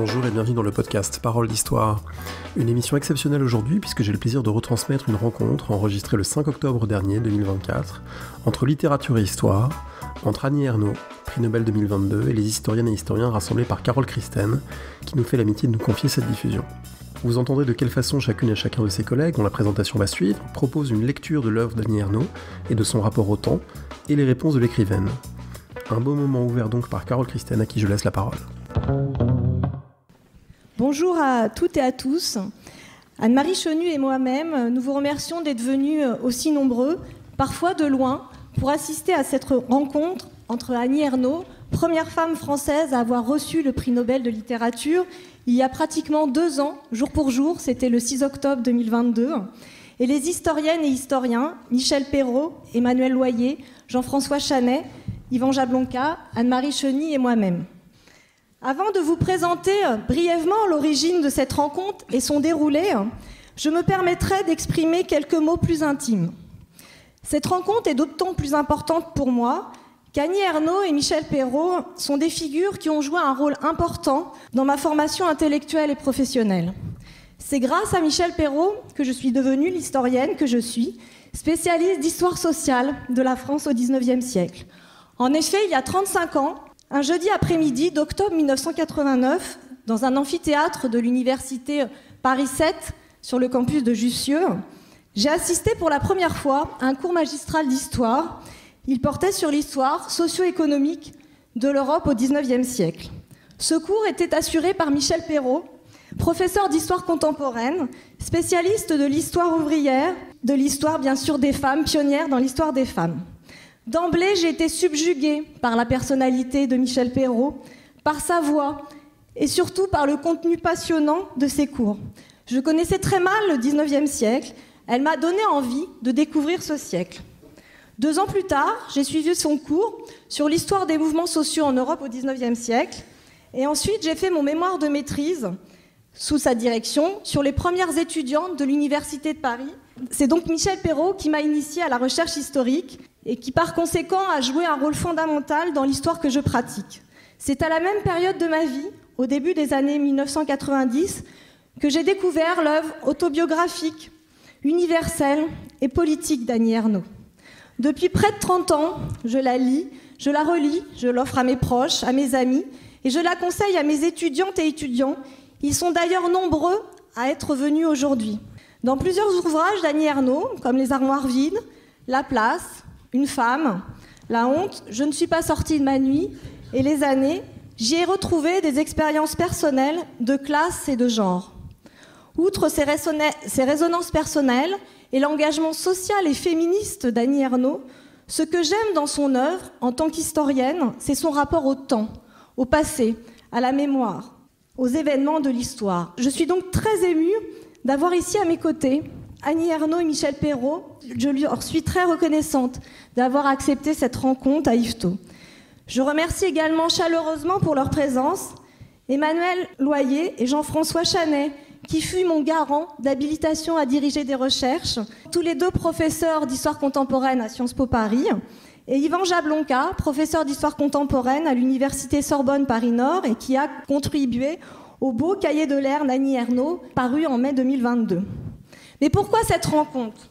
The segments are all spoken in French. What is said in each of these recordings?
Bonjour et bienvenue dans le podcast Paroles d'Histoire. Une émission exceptionnelle aujourd'hui puisque j'ai le plaisir de retransmettre une rencontre enregistrée le 5 octobre dernier 2024 entre littérature et histoire, entre Annie Ernaux, prix Nobel 2022, et les historiennes et historiens rassemblés par Carole Christen, qui nous fait l'amitié de nous confier cette diffusion. Vous entendrez de quelle façon chacune et chacun de ses collègues, dont la présentation va suivre, propose une lecture de l'œuvre d'Annie Ernaux et de son rapport au temps, et les réponses de l'écrivaine. Un beau moment ouvert donc par Carole Christen, à qui je laisse la parole. Bonjour à toutes et à tous. Anne-Marie Chenu et moi-même, nous vous remercions d'être venus aussi nombreux, parfois de loin, pour assister à cette rencontre entre Annie Ernaux, première femme française à avoir reçu le prix Nobel de littérature, il y a pratiquement 2 ans, jour pour jour, c'était le 6 octobre 2022, et les historiennes et historiens, Michel Perrault, Emmanuel Loyer, Jean-François Chanet, Yvan Jablonka, Anne-Marie Cheny et moi-même. Avant de vous présenter brièvement l'origine de cette rencontre et son déroulé, je me permettrai d'exprimer quelques mots plus intimes. Cette rencontre est d'autant plus importante pour moi qu'Annie Ernaux et Michel Perrault sont des figures qui ont joué un rôle important dans ma formation intellectuelle et professionnelle. C'est grâce à Michel Perrault que je suis devenue l'historienne que je suis, spécialiste d'histoire sociale de la France au XIXe siècle. En effet, il y a 35 ans, un jeudi après-midi d'octobre 1989, dans un amphithéâtre de l'université Paris 7, sur le campus de Jussieu, j'ai assisté pour la première fois à un cours magistral d'histoire. Il portait sur l'histoire socio-économique de l'Europe au XIXe siècle. Ce cours était assuré par Michel Perrault, professeur d'histoire contemporaine, spécialiste de l'histoire ouvrière, de l'histoire bien sûr des femmes, pionnière dans l'histoire des femmes. D'emblée, j'ai été subjuguée par la personnalité de Michel Perrault, par sa voix et surtout par le contenu passionnant de ses cours. Je connaissais très mal le XIXe siècle. Elle m'a donné envie de découvrir ce siècle. 2 ans plus tard, j'ai suivi son cours sur l'histoire des mouvements sociaux en Europe au XIXe siècle. Et ensuite, j'ai fait mon mémoire de maîtrise sous sa direction sur les premières étudiantes de l'Université de Paris. C'est donc Michel Perrault qui m'a initiée à la recherche historique et qui, par conséquent, a joué un rôle fondamental dans l'histoire que je pratique. C'est à la même période de ma vie, au début des années 1990, que j'ai découvert l'œuvre autobiographique, universelle et politique d'Annie Ernaux. Depuis près de 30 ans, je la lis, je la relis, je l'offre à mes proches, à mes amis, et je la conseille à mes étudiantes et étudiants. Ils sont d'ailleurs nombreux à être venus aujourd'hui. Dans plusieurs ouvrages d'Annie Ernaux, comme Les armoires vides, La place, Une femme, La honte, Je ne suis pas sortie de ma nuit et Les années, j'y ai retrouvé des expériences personnelles de classe et de genre. Outre ces résonances personnelles et l'engagement social et féministe d'Annie Ernaux, ce que j'aime dans son œuvre en tant qu'historienne, c'est son rapport au temps, au passé, à la mémoire, aux événements de l'histoire. Je suis donc très émue d'avoir ici à mes côtés Annie Ernaux et Michel Perrault. Je leur suis très reconnaissante d'avoir accepté cette rencontre à Yvetot. Je remercie également chaleureusement pour leur présence Emmanuel Loyer et Jean-François Chanet, qui fut mon garant d'habilitation à diriger des recherches, tous les 2 professeurs d'histoire contemporaine à Sciences Po Paris, et Yvan Jablonka, professeur d'histoire contemporaine à l'université Sorbonne Paris-Nord et qui a contribué au beau cahier de l'air d'Annie Ernaux, paru en mai 2022. Mais pourquoi cette rencontre ?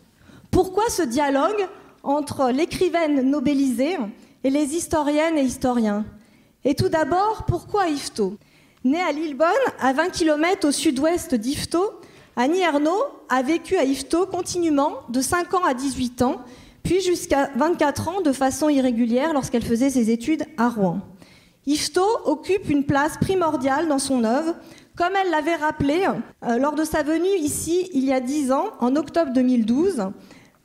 Pourquoi ce dialogue entre l'écrivaine nobélisée et les historiennes et historiens ? Et tout d'abord, pourquoi Yvetot ? Née à Lillebonne, à 20 km au sud-ouest d'Yvetot, Annie Ernaux a vécu à Yvetot continuellement de 5 ans à 18 ans, puis jusqu'à 24 ans de façon irrégulière lorsqu'elle faisait ses études à Rouen. Yvetot occupe une place primordiale dans son œuvre, comme elle l'avait rappelé lors de sa venue ici il y a 10 ans, en octobre 2012,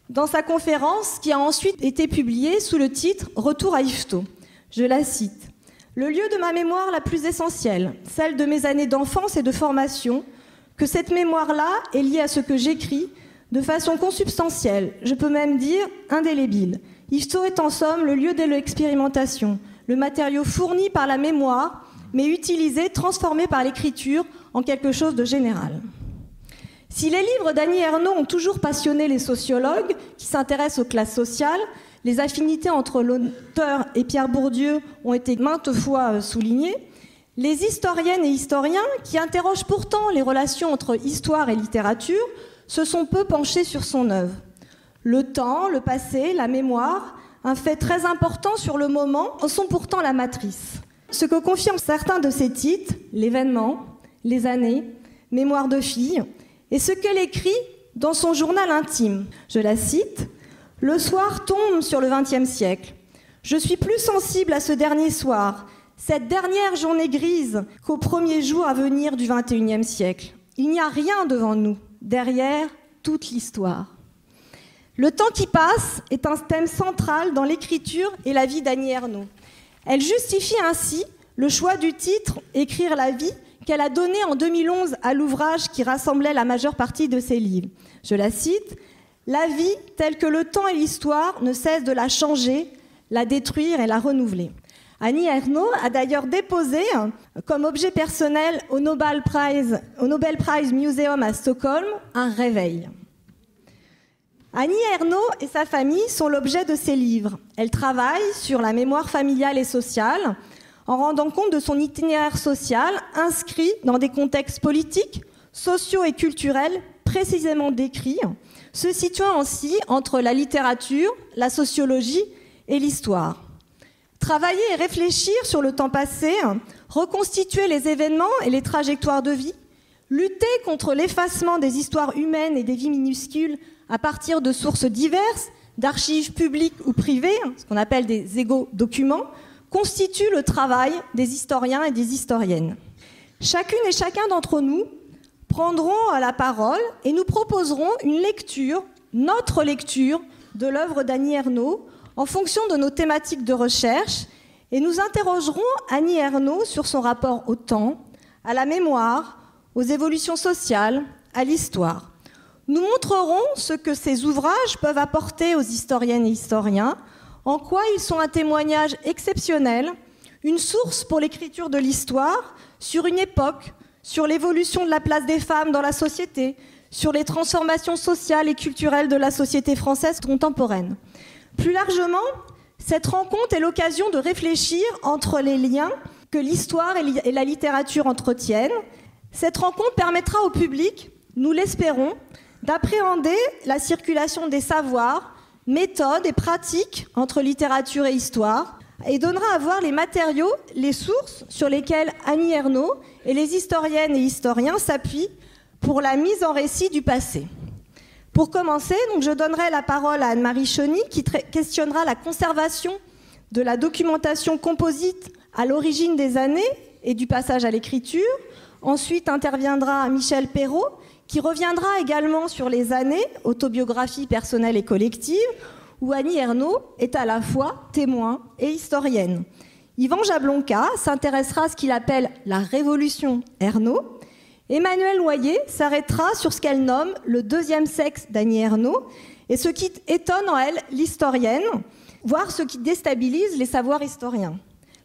dans sa conférence qui a ensuite été publiée sous le titre « Retour à Yvetot ». Je la cite. « Le lieu de ma mémoire la plus essentielle, celle de mes années d'enfance et de formation, que cette mémoire-là est liée à ce que j'écris de façon consubstantielle, je peux même dire indélébile. Yvetot est en somme le lieu de l'expérimentation, le matériau fourni par la mémoire, mais utilisé, transformé par l'écriture en quelque chose de général. » Si les livres d'Annie Ernaux ont toujours passionné les sociologues qui s'intéressent aux classes sociales, les affinités entre l'auteur et Pierre Bourdieu ont été maintes fois soulignées, Les historiennes et historiens, qui interrogent pourtant les relations entre histoire et littérature, se sont peu penchés sur son œuvre. Le temps, le passé, la mémoire, un fait très important sur le moment, en sont pourtant la matrice. Ce que confirment certains de ses titres, l'événement, les années, mémoire de fille, et ce qu'elle écrit dans son journal intime. Je la cite, « Le soir tombe sur le XXe siècle. Je suis plus sensible à ce dernier soir, cette dernière journée grise, qu'au premier jour à venir du XXIe siècle. Il n'y a rien devant nous, derrière toute l'histoire. » Le temps qui passe est un thème central dans l'écriture et la vie d'Annie Ernaux. Elle justifie ainsi le choix du titre « Écrire la vie » qu'elle a donné en 2011 à l'ouvrage qui rassemblait la majeure partie de ses livres. Je la cite, « La vie, telle que le temps et l'histoire, ne cesse de la changer, la détruire et la renouveler. » Annie Ernaux a d'ailleurs déposé comme objet personnel au Nobel Prize Museum à Stockholm un réveil. Annie Ernaux et sa famille sont l'objet de ses livres. Elle travaille sur la mémoire familiale et sociale en rendant compte de son itinéraire social inscrit dans des contextes politiques, sociaux et culturels précisément décrits, se situant ainsi entre la littérature, la sociologie et l'histoire. Travailler et réfléchir sur le temps passé, reconstituer les événements et les trajectoires de vie, lutter contre l'effacement des histoires humaines et des vies minuscules à partir de sources diverses, d'archives publiques ou privées, ce qu'on appelle des égo-documents, constitue le travail des historiens et des historiennes. Chacune et chacun d'entre nous prendront la parole et nous proposerons une lecture, notre lecture de l'œuvre d'Annie Ernaux en fonction de nos thématiques de recherche et nous interrogerons Annie Ernaux sur son rapport au temps, à la mémoire, aux évolutions sociales, à l'histoire. Nous montrerons ce que ces ouvrages peuvent apporter aux historiennes et historiens, en quoi ils sont un témoignage exceptionnel, une source pour l'écriture de l'histoire, sur une époque, sur l'évolution de la place des femmes dans la société, sur les transformations sociales et culturelles de la société française contemporaine. Plus largement, cette rencontre est l'occasion de réfléchir entre les liens que l'histoire et la littérature entretiennent. Cette rencontre permettra au public, nous l'espérons, d'appréhender la circulation des savoirs, méthodes et pratiques entre littérature et histoire et donnera à voir les matériaux, les sources sur lesquelles Annie Ernaux et les historiennes et historiens s'appuient pour la mise en récit du passé. Pour commencer, donc, je donnerai la parole à Anne-Marie Chauny qui questionnera la conservation de la documentation composite à l'origine des années et du passage à l'écriture. Ensuite interviendra Michel Perrault qui reviendra également sur les années, autobiographie personnelle et collective, où Annie Ernaux est à la fois témoin et historienne. Yvan Jablonka s'intéressera à ce qu'il appelle la révolution Ernaux. Emmanuelle Noyer s'arrêtera sur ce qu'elle nomme le deuxième sexe d'Annie Ernaux et ce qui étonne en elle l'historienne, voire ce qui déstabilise les savoirs historiens.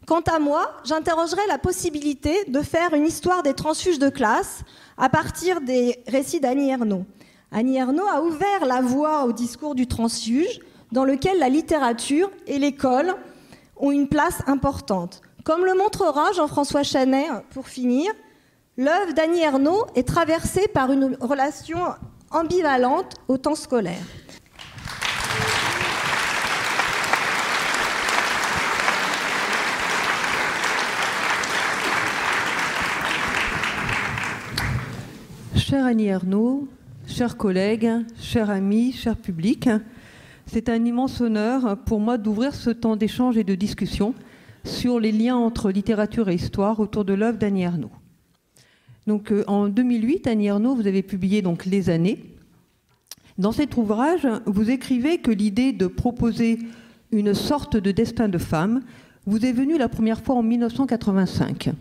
Quant à moi, j'interrogerai la possibilité de faire une histoire des transfuges de classe à partir des récits d'Annie Ernaux. Annie Ernaux a ouvert la voie au discours du transfuge, dans lequel la littérature et l'école ont une place importante. Comme le montrera Jean-François Chanet, pour finir, l'œuvre d'Annie Ernaux est traversée par une relation ambivalente au temps scolaire. Chère Annie Ernaux, chers collègues, chers amis, cher public, c'est un immense honneur pour moi d'ouvrir ce temps d'échange et de discussion sur les liens entre littérature et histoire autour de l'œuvre d'Annie Ernaux. Donc, en 2008, Annie Ernaux, vous avez publié donc Les années. Dans cet ouvrage, vous écrivez que l'idée de proposer une sorte de destin de femme vous est venue la première fois en 1985.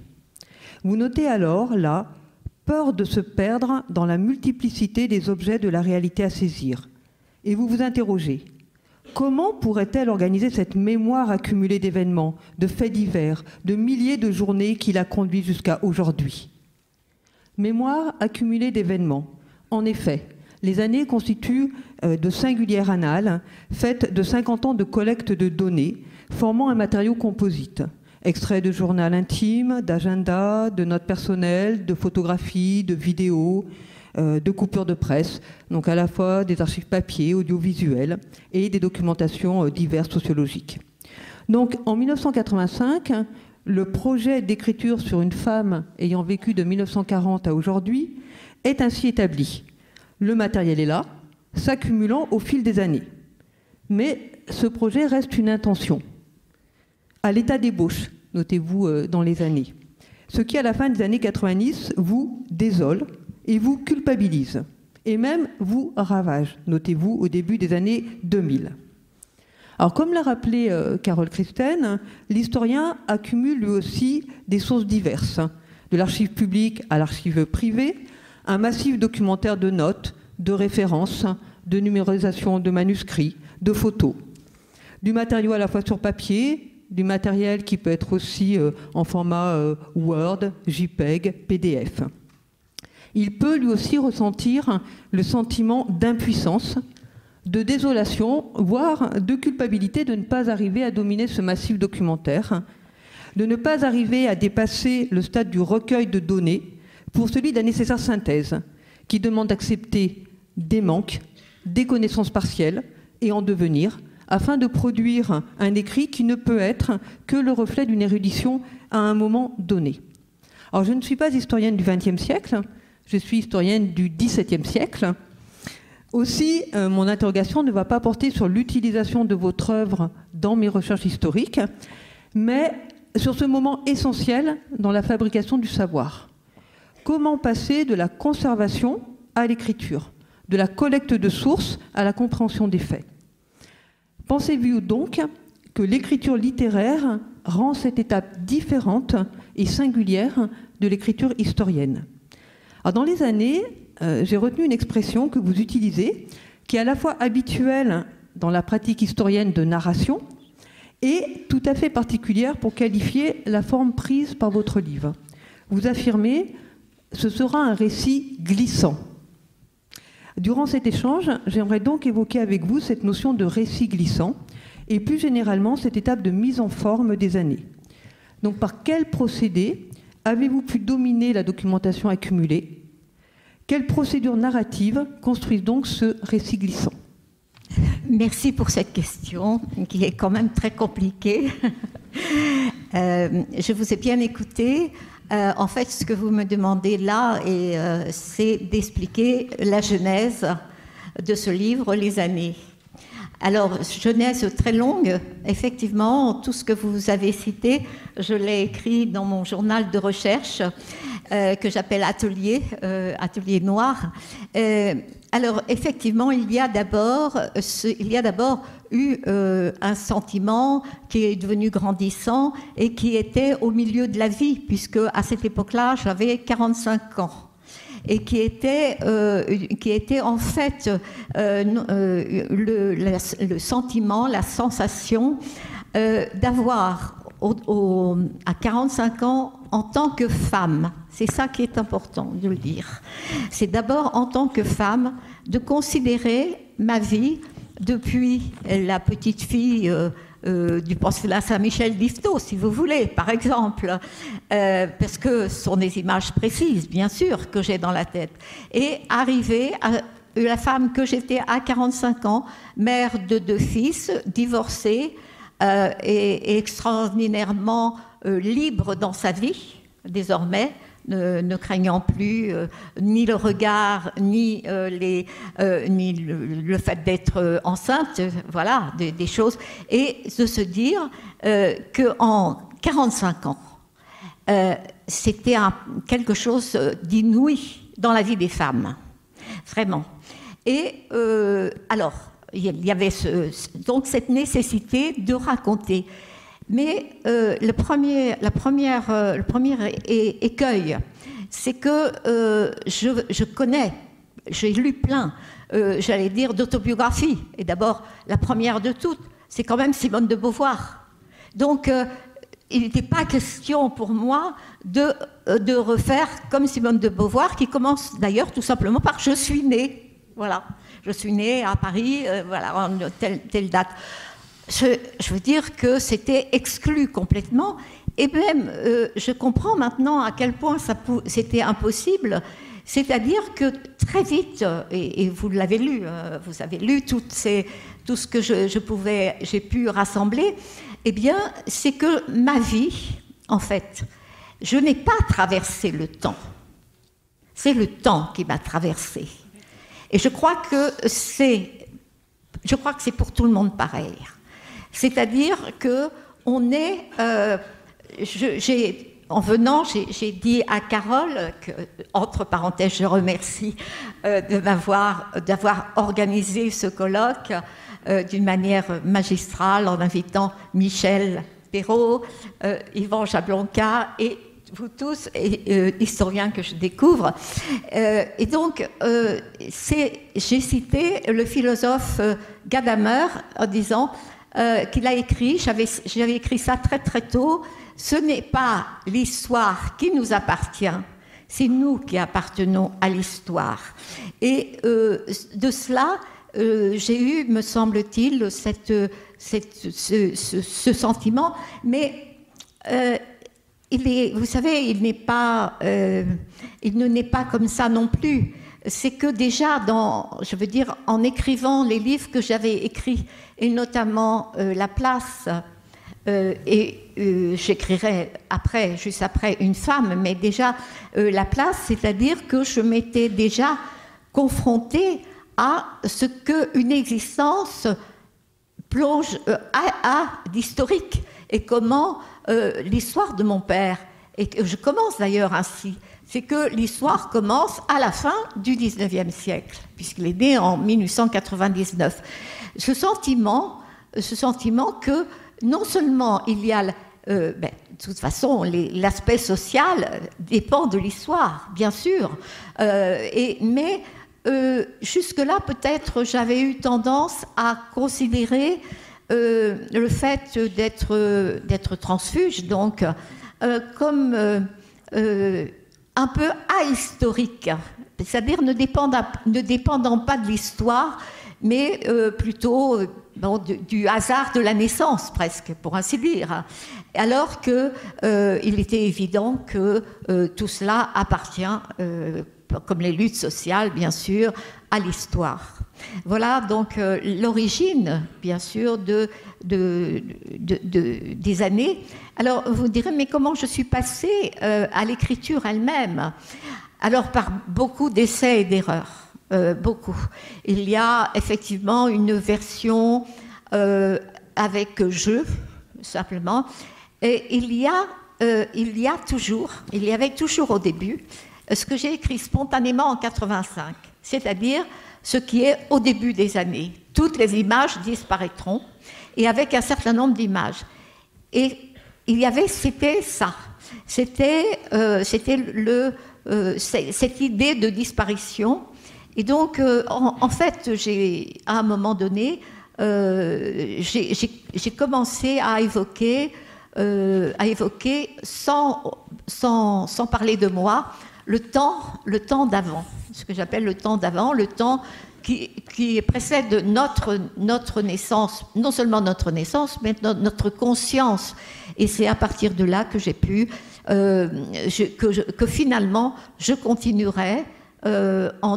Vous notez alors, là, peur de se perdre dans la multiplicité des objets de la réalité à saisir. Et vous vous interrogez, comment pourrait-elle organiser cette mémoire accumulée d'événements, de faits divers, de milliers de journées qui l'a conduit jusqu'à aujourd'hui? Mémoire accumulée d'événements. En effet, les années constituent de singulières annales, faites de 50 ans de collecte de données, formant un matériau composite. Extraits de journal intime, d'agenda, de notes personnelles, de photographies, de vidéos, de coupures de presse, donc à la fois des archives papier, audiovisuelles et des documentations diverses sociologiques. Donc en 1985, le projet d'écriture sur une femme ayant vécu de 1940 à aujourd'hui est ainsi établi. Le matériel est là, s'accumulant au fil des années. Mais ce projet reste une intention. À l'état d'ébauche, notez-vous dans les années. Ce qui, à la fin des années 90, vous désole et vous culpabilise. Et même vous ravage, notez-vous au début des années 2000. Alors, comme l'a rappelé Carole Christen, l'historien accumule lui aussi des sources diverses, de l'archive publique à l'archive privée, un massif documentaire de notes, de références, de numérisation de manuscrits, de photos, du matériau à la fois sur papier, du matériel qui peut être aussi en format Word, JPEG, PDF. Il peut lui aussi ressentir le sentiment d'impuissance, de désolation, voire de culpabilité de ne pas arriver à dominer ce massif documentaire, de ne pas arriver à dépasser le stade du recueil de données pour celui de la nécessaire synthèse, qui demande d'accepter des manques, des connaissances partielles et en devenir, afin de produire un écrit qui ne peut être que le reflet d'une érudition à un moment donné. Alors, je ne suis pas historienne du XXe siècle, je suis historienne du XVIIe siècle. Aussi, mon interrogation ne va pas porter sur l'utilisation de votre œuvre dans mes recherches historiques, mais sur ce moment essentiel dans la fabrication du savoir. Comment passer de la conservation à l'écriture, de la collecte de sources à la compréhension des faits? Pensez-vous donc que l'écriture littéraire rend cette étape différente et singulière de l'écriture historienne? Alors, dans les années, j'ai retenu une expression que vous utilisez, qui est à la fois habituelle dans la pratique historienne de narration et tout à fait particulière pour qualifier la forme prise par votre livre. Vous affirmez « ce sera un récit glissant ». Durant cet échange, j'aimerais donc évoquer avec vous cette notion de récit glissant et plus généralement cette étape de mise en forme des années. Donc par quel procédé avez-vous pu dominer la documentation accumulée? Quelles procédures narratives construisent donc ce récit glissant? Merci pour cette question qui est quand même très compliquée. Je vous ai bien écouté. En fait, ce que vous me demandez là, c'est d'expliquer la genèse de ce livre, Les années. Alors, genèse très longue, effectivement, tout ce que vous avez cité, je l'ai écrit dans mon journal de recherche que j'appelle Atelier, Atelier Noir. Alors, effectivement, il y a d'abord eu un sentiment qui est devenu grandissant et qui était au milieu de la vie, puisque à cette époque-là, j'avais 45 ans. Et qui était en fait le sentiment, la sensation d'avoir à 45 ans en tant que femme. C'est ça qui est important de le dire. C'est d'abord en tant que femme de considérer ma vie depuis la petite fille du pensionnat Saint-Michel d'Yvetot, si vous voulez, par exemple, parce que ce sont des images précises, bien sûr, que j'ai dans la tête, et arriver à la femme que j'étais à 45 ans, mère de 2 fils, divorcée, et extraordinairement libre dans sa vie, désormais, ne craignant plus ni le regard, ni le fait d'être enceinte, voilà, des choses, et de se dire qu'en 45 ans, c'était quelque chose d'inouï dans la vie des femmes, vraiment. Et alors, il y avait donc cette nécessité de raconter. Mais le premier écueil, c'est que je connais, j'ai lu plein, j'allais dire, d'autobiographies. Et d'abord, la première de toutes, c'est quand même Simone de Beauvoir. Donc, il n'était pas question pour moi de refaire comme Simone de Beauvoir, qui commence d'ailleurs tout simplement par « je suis née ». Voilà, je suis née à Paris, voilà, en telle date. Je veux dire que c'était exclu complètement Et même, je comprends maintenant à quel point c'était impossible. C'est-à-dire que très vite, et vous l'avez lu, vous avez lu tout ce que j'ai pu rassembler, eh bien, c'est que ma vie, en fait, je n'ai pas traversé le temps. C'est le temps qui m'a traversée. Et je crois que c'est pour tout le monde pareil. C'est-à-dire que on est... en venant, j'ai dit à Carole, que, entre parenthèses, je remercie d'avoir organisé ce colloque d'une manière magistrale en invitant Michel Perrault, Yvan Jablonka et vous tous, historiens que je découvre. Et donc, j'ai cité le philosophe Gadamer en disant qu'il a écrit, j'avais écrit ça très très tôt, ce n'est pas l'histoire qui nous appartient, c'est nous qui appartenons à l'histoire. Et de cela, j'ai eu, me semble-t-il, ce sentiment, mais vous savez, il ne naît pas comme ça non plus. C'est que déjà, en écrivant les livres que j'avais écrits, et notamment La Place, j'écrirai juste après Une femme, mais déjà La Place, c'est-à-dire que je m'étais déjà confrontée à ce qu'une existence plonge d'historique, et comment l'histoire de mon père, et que je commence d'ailleurs ainsi, c'est que l'histoire commence à la fin du 19e siècle, puisqu'il est né en 1899. Ce sentiment que non seulement il y a, de toute façon, l'aspect social dépend de l'histoire, bien sûr, mais jusque-là, peut-être, j'avais eu tendance à considérer le fait d'être transfuge, donc, comme un peu ahistorique, c'est-à-dire ne dépendant pas de l'histoire, mais plutôt du hasard de la naissance, presque, pour ainsi dire. Alors qu'il était évident que tout cela appartient, comme les luttes sociales, bien sûr, à l'histoire. Voilà donc l'origine, bien sûr, des années. Alors, vous direz, mais comment je suis passée à l'écriture elle-même? Alors, par beaucoup d'essais et d'erreurs. Beaucoup. Il y a effectivement une version avec jeu, simplement. Et il y avait toujours au début ce que j'ai écrit spontanément en 85, c'est-à-dire ce qui est au début des années. Toutes les images disparaîtront, et avec un certain nombre d'images. Et c'était ça. C'était cette idée de disparition. Et donc, en fait, à un moment donné, j'ai commencé à évoquer sans parler de moi, le temps d'avant, ce que j'appelle le temps d'avant, le temps qui précède notre naissance, non seulement notre naissance, mais notre conscience. Et c'est à partir de là que j'ai pu, que finalement, je continuerai alors,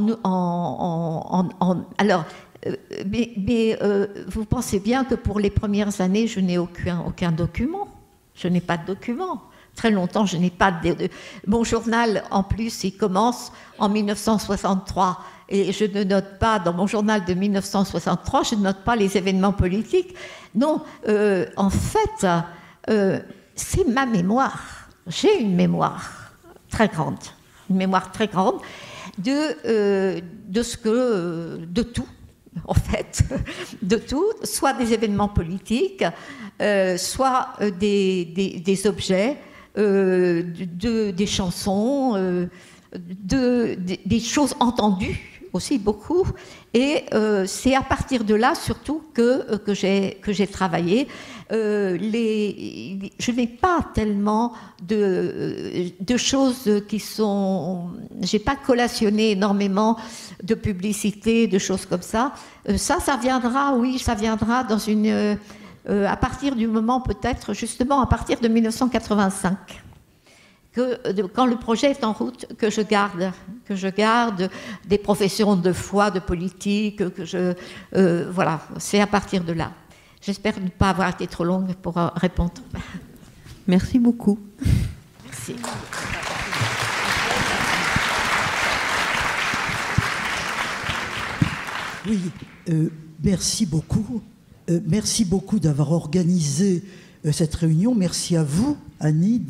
mais vous pensez bien que pour les premières années, je n'ai aucun document. Je n'ai pas de document. Très longtemps, je n'ai pas de... Mon journal, en plus, il commence en 1963. Et je ne note pas, dans mon journal de 1963, je ne note pas les événements politiques. Non, en fait, c'est ma mémoire. J'ai une mémoire très grande. Une mémoire très grande de tout, en fait, de tout, soit des événements politiques, soit des objets, des chansons, des choses entendues aussi beaucoup, et c'est à partir de là surtout que j'ai travaillé. Je n'ai pas tellement de choses qui sont... J'ai pas collationné énormément de publicité, de choses comme ça. Ça viendra, oui, ça viendra dans une à partir du moment, peut-être, justement, à partir de 1985. Quand le projet est en route, que je garde des professions de foi, de politique, voilà, c'est à partir de là. J'espère ne pas avoir été trop longue pour répondre. Merci beaucoup. Merci. Oui, merci beaucoup. Merci beaucoup d'avoir organisé cette réunion. Merci à vous, Annie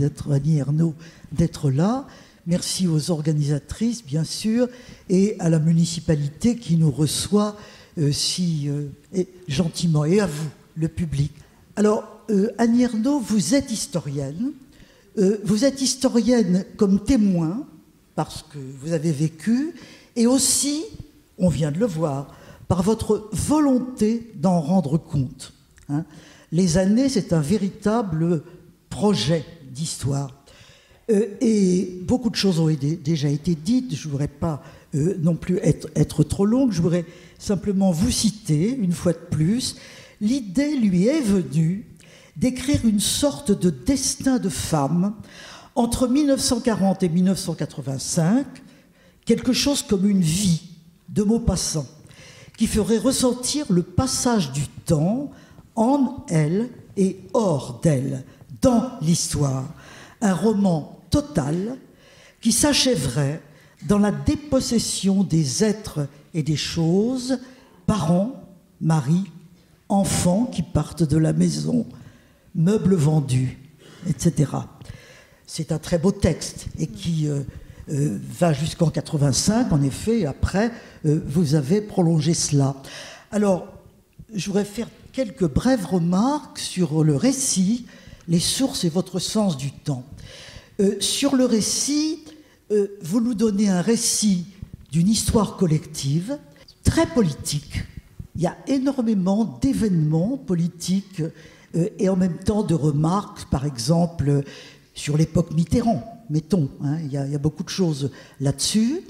Ernaux, d'être là. Merci aux organisatrices, bien sûr, et à la municipalité qui nous reçoit si gentiment, et à vous, le public. Alors, Annie Ernaux, vous êtes historienne. Vous êtes historienne comme témoin, parce que vous avez vécu, et aussi, on vient de le voir, par votre volonté d'en rendre compte. Hein. Les années, c'est un véritable projet d'histoire. Et beaucoup de choses ont déjà été dites. Je ne voudrais pas non plus être trop longue. Je voudrais simplement vous citer, une fois de plus. L'idée lui est venue d'écrire une sorte de destin de femme entre 1940 et 1985, quelque chose comme une vie de Maupassant, qui ferait ressentir le passage du temps en elle et hors d'elle, dans l'histoire. Un roman total qui s'achèverait dans la dépossession des êtres et des choses, parents, maris, enfants qui partent de la maison, meubles vendus, etc. C'est un très beau texte et qui va jusqu'en 85, en effet, et après, vous avez prolongé cela. Alors, je voudrais faire quelques brèves remarques sur le récit, les sources et votre sens du temps. Sur le récit, vous nous donnez un récit d'une histoire collective, très politique. Il y a énormément d'événements politiques et en même temps de remarques, par exemple, sur l'époque Mitterrand, mettons. Hein, il y a beaucoup de choses là-dessus.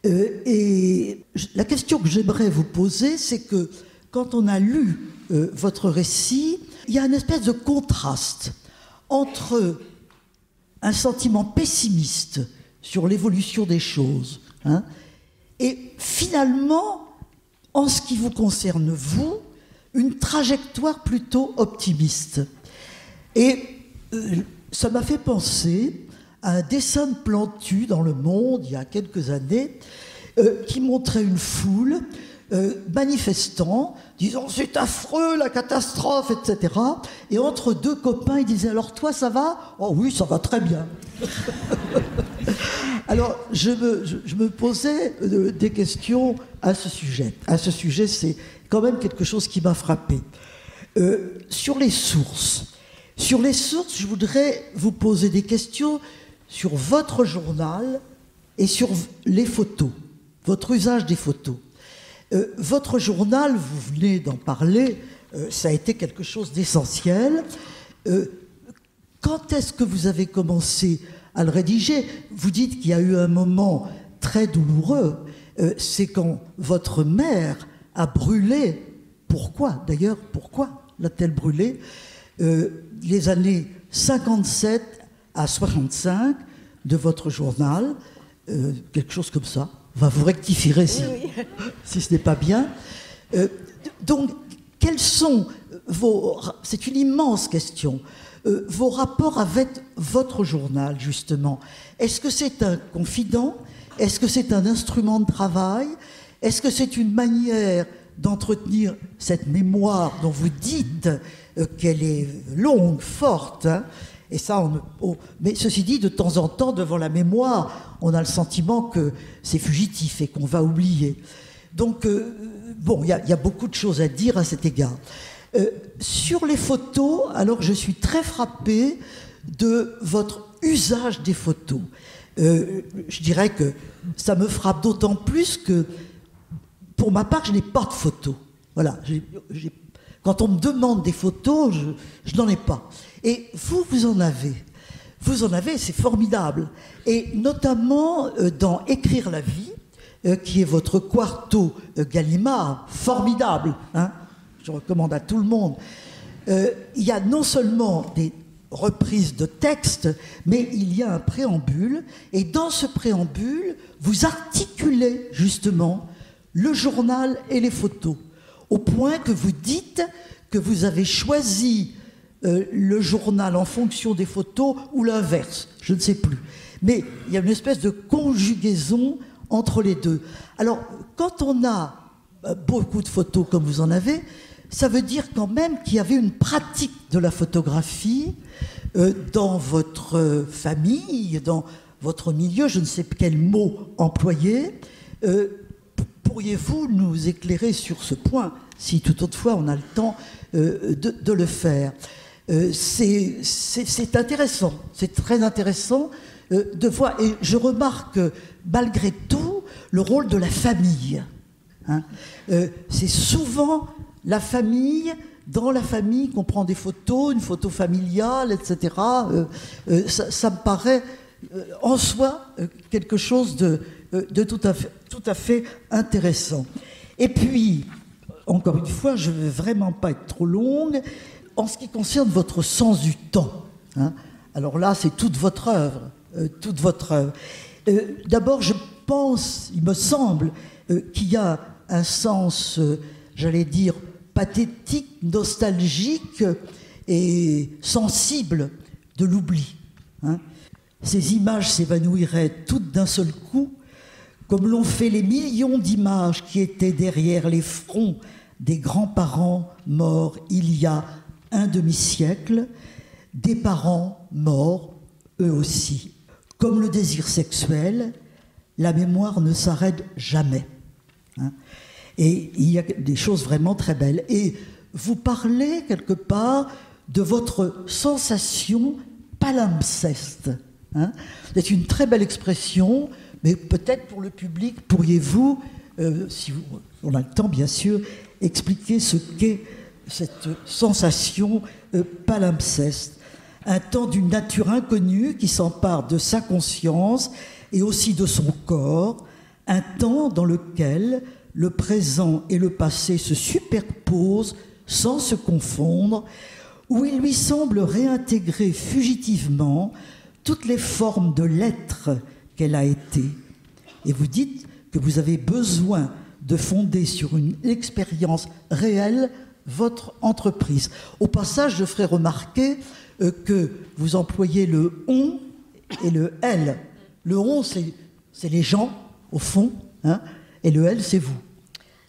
Et la question que j'aimerais vous poser, c'est que quand on a lu votre récit, il y a une espèce de contraste entre un sentiment pessimiste sur l'évolution des choses, hein, et finalement, en ce qui vous concerne, vous, une trajectoire plutôt optimiste. Et ça m'a fait penser à un dessin de Plantu dans Le Monde, il y a quelques années, qui montrait une foule manifestant, disant « c'est affreux, la catastrophe, etc. » Et entre deux copains, ils disaient « alors toi, ça va ?»« Oh oui, ça va très bien. » Alors, je me posais des questions à ce sujet. À ce sujet, c'est quand même quelque chose qui m'a frappé. Sur les sources, je voudrais vous poser des questions sur votre journal et sur les photos, votre usage des photos. Votre journal, vous venez d'en parler, ça a été quelque chose d'essentiel. Quand est-ce que vous avez commencé à le rédiger? Vous dites qu'il y a eu un moment très douloureux, c'est quand votre mère a brûlé. Pourquoi d'ailleurs? Pourquoi l'a-t-elle brûlé? Les années 57 à 65 de votre journal, quelque chose comme ça. Enfin, vous rectifierez si ce n'est pas bien. Donc, quels sont vos... C'est une immense question. Vos rapports avec votre journal, justement. Est-ce que c'est un confident? Est-ce que c'est un instrument de travail? Est-ce que c'est une manière d'entretenir cette mémoire dont vous dites qu'elle est longue, forte, hein? Et ça, mais ceci dit, de temps en temps, devant la mémoire, on a le sentiment que c'est fugitif et qu'on va oublier. Donc, bon, il y a beaucoup de choses à dire à cet égard. Sur les photos, alors je suis très frappée de votre usage des photos. Je dirais que ça me frappe d'autant plus que, pour ma part, je n'ai pas de photos. Voilà. Quand on me demande des photos, je n'en ai pas. Et vous en avez. Vous en avez, c'est formidable. Et notamment dans Écrire la vie, qui est votre quarto Gallimard, formidable, hein, je recommande à tout le monde. il y a non seulement des reprises de textes, mais il y a un préambule, et dans ce préambule, vous articulez justement le journal et les photos, au point que vous dites que vous avez choisi le journal en fonction des photos ou l'inverse, je ne sais plus. Mais il y a une espèce de conjugaison entre les deux. Alors, quand on a beaucoup de photos comme vous en avez, ça veut dire quand même qu'il y avait une pratique de la photographie dans votre famille, dans votre milieu, je ne sais quel mot employer. Pourriez-vous nous éclairer sur ce point, si toutefois on a le temps de le faire? C'est intéressant, c'est très intéressant de voir, et je remarque malgré tout le rôle de la famille. Hein. C'est souvent la famille, dans la famille qu'on prend des photos, une photo familiale, etc. Ça me paraît en soi quelque chose de tout à fait intéressant. Et puis, encore une fois, je ne vais vraiment pas être trop longue, en ce qui concerne votre sens du temps. Hein, alors là, c'est toute votre œuvre. D'abord, je pense, il me semble, qu'il y a un sens, j'allais dire, pathétique, nostalgique et sensible de l'oubli. Hein. Ces images s'évanouiraient toutes d'un seul coup, comme l'ont fait les millions d'images qui étaient derrière les fronts des grands-parents morts il y a un demi-siècle, des parents morts, eux aussi. Comme le désir sexuel, la mémoire ne s'arrête jamais. Hein. Et il y a des choses vraiment très belles. Et vous parlez quelque part de votre sensation palimpseste. Hein. C'est une très belle expression, mais peut-être pour le public, pourriez-vous, si on a le temps bien sûr, expliquer ce qu'est cette sensation palimpseste. Un temps d'une nature inconnue qui s'empare de sa conscience et aussi de son corps, un temps dans lequel le présent et le passé se superposent sans se confondre, où il lui semble réintégrer fugitivement toutes les formes de l'être qu'elle a été. Et vous dites que vous avez besoin de fonder sur une expérience réelle votre entreprise. Au passage, je ferai remarquer que vous employez le « on » et le « elle ». Le « on », c'est les gens, au fond, hein, et le « elle », c'est vous.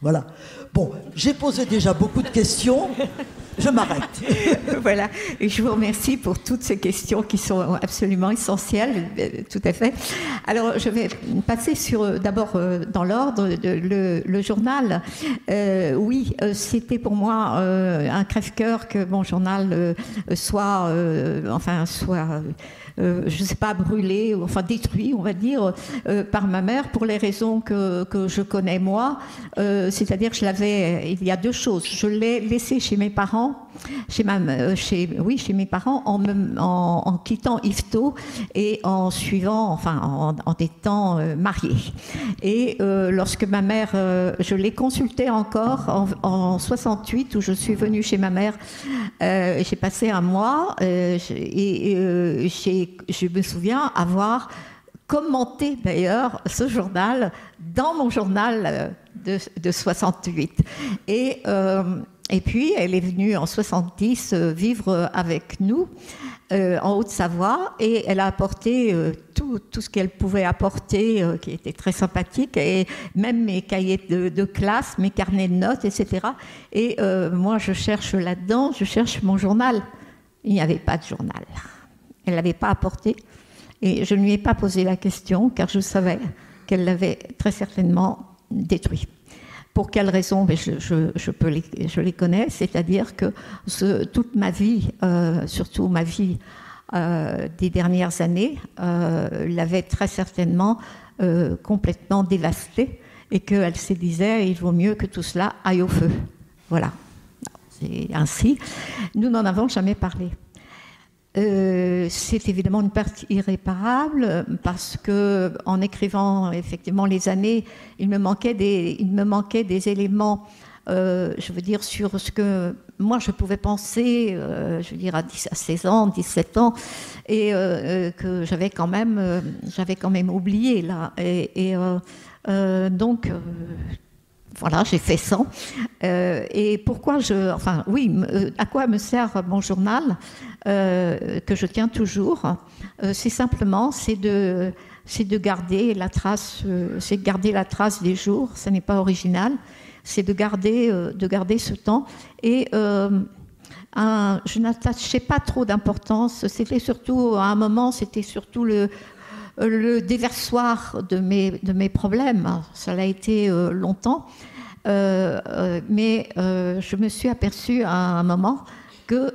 Voilà. Bon, j'ai posé déjà beaucoup de questions. Je m'arrête. Voilà. Et je vous remercie pour toutes ces questions qui sont absolument essentielles, tout à fait. Alors, je vais passer d'abord dans l'ordre, le journal. Oui, c'était pour moi un crève-cœur que mon journal soit je ne sais pas, brûlé, enfin détruit, on va dire, par ma mère, pour les raisons que je connais moi. C'est-à-dire que il y a deux choses. Je l'ai laissé chez mes parents, chez mes parents, en quittant Yvetot et en suivant, en étant mariée. Et lorsque ma mère, je l'ai consultée encore en 68, où je suis venue chez ma mère, j'ai passé un mois je me souviens avoir commenté d'ailleurs ce journal dans mon journal de 68. Et puis elle est venue en 70 vivre avec nous en Haute-Savoie, et elle a apporté tout ce qu'elle pouvait apporter, qui était très sympathique, et même mes cahiers de classe, mes carnets de notes, etc. Et moi je cherche là-dedans, je cherche mon journal. Il n'y avait pas de journal. Elle ne l'avait pas apporté, et je ne lui ai pas posé la question, car je savais qu'elle l'avait très certainement détruit. Pour quelles raisons? Je les connais, c'est-à-dire que toute ma vie, surtout ma vie des dernières années, l'avait très certainement complètement dévastée, et qu'elle se disait, il vaut mieux que tout cela aille au feu. Voilà, c'est ainsi. Nous n'en avons jamais parlé. C'est évidemment une perte irréparable, parce que en écrivant effectivement les années, il me manquait des éléments je veux dire, sur ce que moi je pouvais penser, je veux dire, à 16 ans, 17 ans, et que j'avais quand même oublié, là. Donc, voilà, j'ai fait ça. Et pourquoi à quoi me sert mon journal que je tiens toujours? C'est simplement, c'est de garder la trace, des jours. Ce n'est pas original. C'est de garder ce temps. Et je n'attachais pas trop d'importance. C'était surtout, à un moment, le déversoir de mes problèmes. Ça l'a été longtemps. Mais je me suis aperçue à un moment que,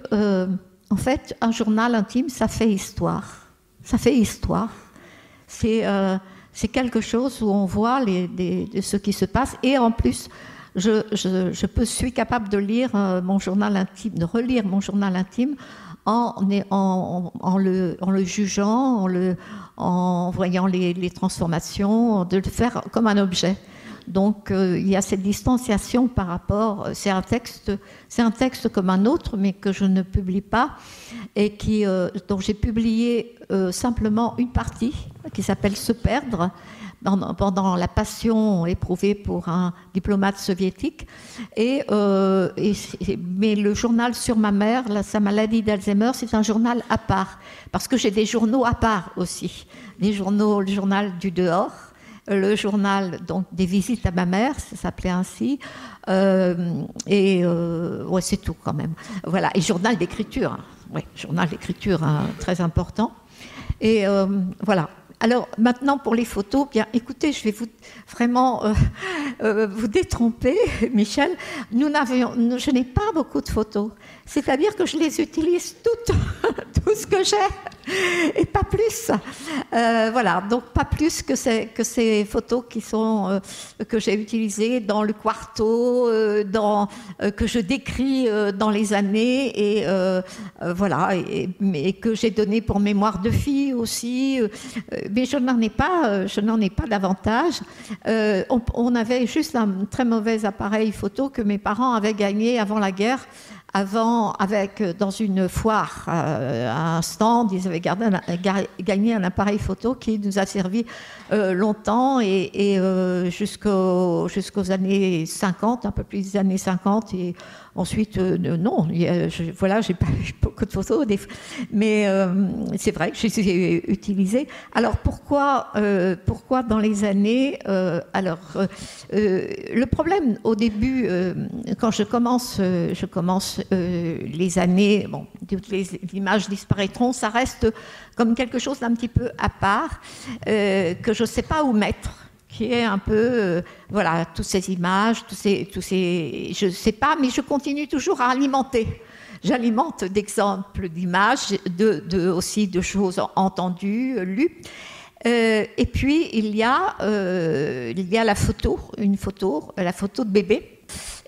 en fait, un journal intime, ça fait histoire. Ça fait histoire. C'est quelque chose où on voit ce qui se passe. Et en plus, je suis capable de lire mon journal intime, de relire mon journal intime en le jugeant, en voyant les transformations, de le faire comme un objet. Donc il y a cette distanciation par rapport. C'est un texte comme un autre, mais que je ne publie pas et dont j'ai publié simplement une partie qui s'appelle Se perdre, pendant la passion éprouvée pour un diplomate soviétique. Mais le journal sur ma mère, sa maladie d'Alzheimer, c'est un journal à part, parce que j'ai des journaux à part aussi. Le journal du dehors, le journal donc des visites à ma mère, ça s'appelait ainsi, ouais, c'est tout quand même. Voilà, et journal d'écriture, journal d'écriture très important. Et voilà. Alors maintenant pour les photos, bien écoutez, je vais vraiment vous détromper, Michel. Je n'ai pas beaucoup de photos. C'est-à-dire que je les utilise toutes, tout ce que j'ai, et pas plus. Voilà, donc pas plus que ces photos que j'ai utilisées dans le quarto, que je décris dans les années, et voilà, mais que j'ai donné pour mémoire de fille aussi. Mais je n'en ai pas davantage. On avait juste un très mauvais appareil photo que mes parents avaient gagné avant la guerre. Dans une foire, à un stand, ils avaient gagné un appareil photo qui nous a servi longtemps et jusqu'aux années 50, un peu plus des années 50. Et ensuite, non, voilà, j'ai pas eu beaucoup de photos, mais c'est vrai que je les ai utilisées. Alors pourquoi dans les années le problème au début, quand je commence les années, bon, toutes les images disparaîtront, ça reste comme quelque chose d'un petit peu à part, que je ne sais pas où mettre, qui est un peu, voilà, toutes ces images, je ne sais pas, mais je continue toujours à alimenter. J'alimente d'exemples, d'images, aussi de choses entendues, lues. Et puis, il y a la photo de bébé.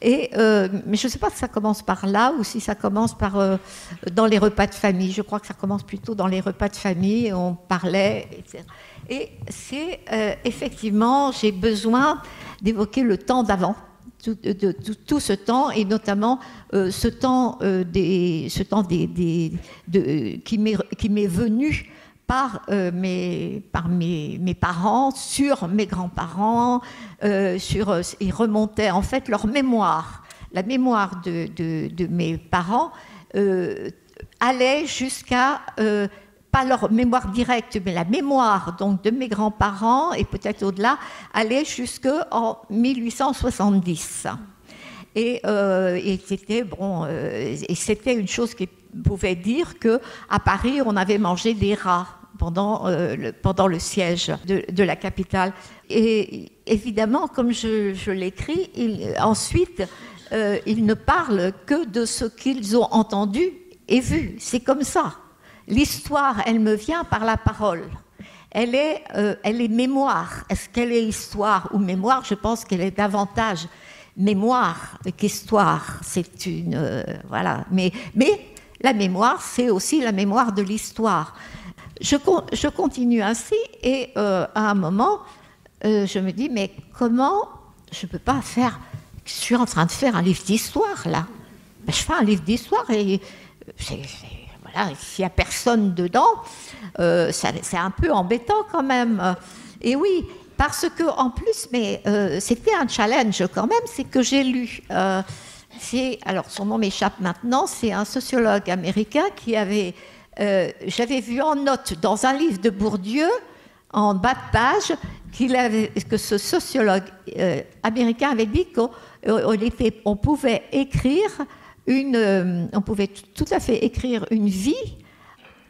Mais je ne sais pas si ça commence par là ou si ça commence par dans les repas de famille. Je crois que ça commence plutôt dans les repas de famille. On parlait, etc. Et c'est effectivement, j'ai besoin d'évoquer le temps d'avant, tout ce temps, et notamment ce temps qui m'est venu par mes parents, sur mes grands-parents, ils remontaient en fait leur mémoire. La mémoire de mes parents allait jusqu'à, pas leur mémoire directe, mais la mémoire donc de mes grands-parents, et peut-être au-delà, allait jusqu'en 1870. Et c'était une chose qui pouvait dire qu'à Paris, on avait mangé des rats pendant le siège de la capitale. Et évidemment, comme je l'écris, ensuite, ils ne parlent que de ce qu'ils ont entendu et vu. C'est comme ça. L'histoire, elle me vient par la parole. Elle est mémoire. Est-ce qu'elle est histoire ou mémoire? Je pense qu'elle est davantage mémoire qu'histoire. C'est une... voilà. Mais la mémoire, c'est aussi la mémoire de l'histoire. Je continue ainsi et à un moment, je me dis, mais comment je ne peux pas faire je suis en train de faire un livre d'histoire, là. Ben, je fais un livre d'histoire et voilà, s'il n'y a personne dedans, c'est un peu embêtant quand même. Et oui, parce que en plus, mais c'était un challenge quand même, c'est que j'ai lu. Alors son nom m'échappe maintenant, c'est un sociologue américain qui avait, j'avais vu en note dans un livre de Bourdieu, en bas de page, que ce sociologue américain avait dit qu'on pouvait écrire on pouvait tout à fait écrire une vie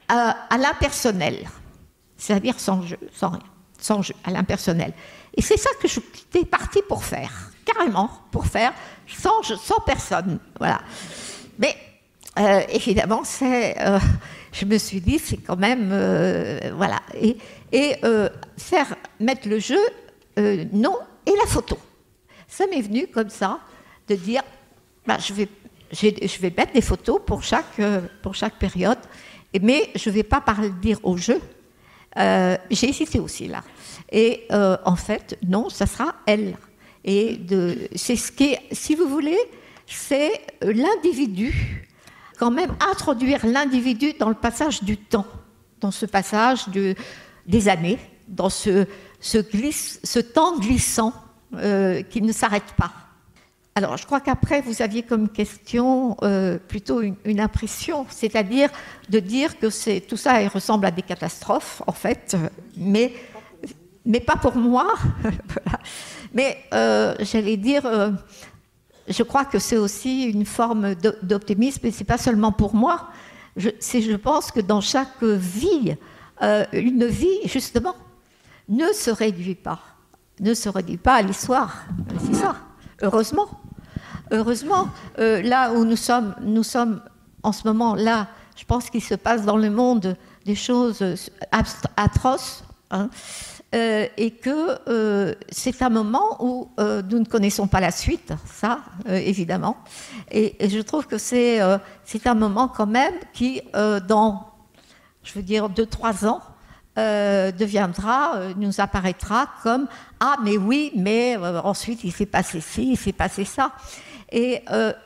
à l'impersonnel, c'est-à-dire sans jeu, sans rien, sans jeu, à l'impersonnel. Et c'est ça que j'étais partie pour faire, carrément, pour faire sans personne, voilà. Mais évidemment, je me suis dit, c'est quand même, voilà, et mettre le jeu, non, et la photo. Ça m'est venu comme ça, de dire, bah, je vais mettre des photos pour chaque période, mais je ne vais pas dire au jeu. J'ai hésité aussi là. Et en fait, non, ça sera elle. Et c'est ce qui est, si vous voulez, c'est ce quand même introduire l'individu dans le passage du temps, dans ce passage des années, dans ce temps glissant qui ne s'arrête pas. Alors, je crois qu'après, vous aviez comme question plutôt une impression, c'est-à-dire de dire que tout ça ressemble à des catastrophes, en fait, mais pas pour moi. Voilà. Mais j'allais dire, je crois que c'est aussi une forme d'optimisme, et c'est pas seulement pour moi. Je pense que dans chaque vie, une vie, justement, ne se réduit pas à l'histoire. C'est ça. Heureusement, là où nous sommes en ce moment, là, je pense qu'il se passe dans le monde des choses atroces, hein, et que c'est un moment où nous ne connaissons pas la suite, ça, évidemment. Et je trouve que c'est un moment quand même qui, dans, je veux dire, 2-3 ans, nous apparaîtra comme « Ah, mais oui, mais ensuite il s'est passé ci, il s'est passé ça ».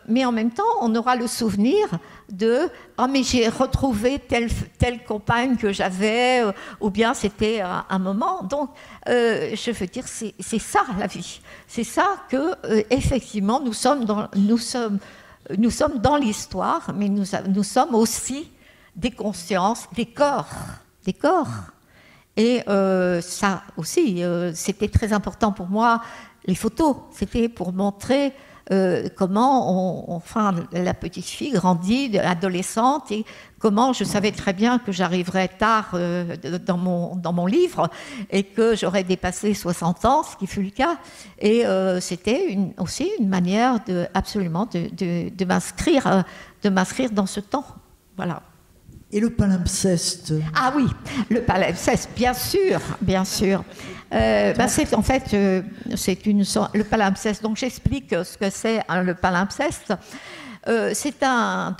Mais en même temps, on aura le souvenir de « Ah, mais j'ai retrouvé telle compagne que j'avais, ou bien c'était un moment ». Donc, je veux dire, c'est ça la vie. C'est ça que, effectivement, nous sommes dans l'histoire, mais nous sommes aussi des consciences, des corps. Et ça aussi, c'était très important pour moi, les photos. C'était pour montrer comment la petite fille grandit, adolescente, et comment je savais très bien que j'arriverais tard dans mon livre et que j'aurais dépassé 60 ans, ce qui fut le cas. Et c'était aussi une manière de m'inscrire dans ce temps. Voilà. Et le palimpseste? Ah oui, le palimpseste, bien sûr. C'est en fait, le palimpseste. Donc j'explique ce que c'est le palimpseste. C'est un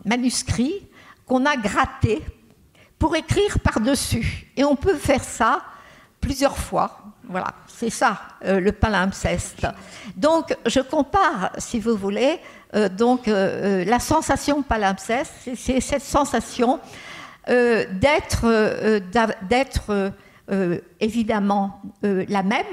manuscrit qu'on a gratté pour écrire par-dessus. Et on peut faire ça plusieurs fois. Voilà, c'est ça, le palimpseste. Donc, je compare, si vous voulez, la sensation palimpseste, c'est cette sensation d'être évidemment la même,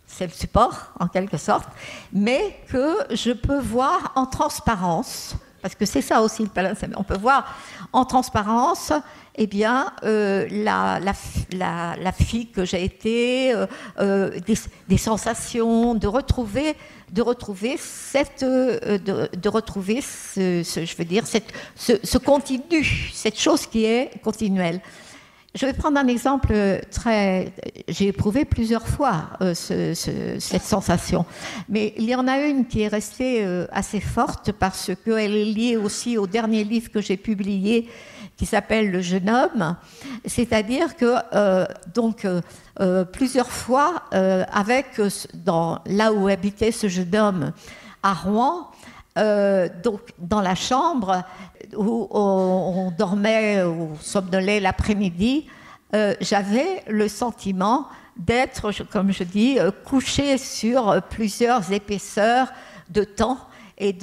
c'est le support en quelque sorte, mais que je peux voir en transparence, parce que c'est ça aussi le palimpseste, on peut voir en transparence la fille que j'ai été, des sensations, de retrouver ce continu, cette chose qui est continuelle. Je vais prendre un exemple j'ai éprouvé plusieurs fois cette sensation, mais il y en a une qui est restée assez forte parce qu'elle est liée aussi au dernier livre que j'ai publié qui s'appelle Le jeune homme, c'est-à-dire que plusieurs fois là où habitait ce jeune homme à Rouen, donc dans la chambre où on dormait ou somnolait l'après-midi, j'avais le sentiment d'être, comme je dis, couché sur plusieurs épaisseurs de temps et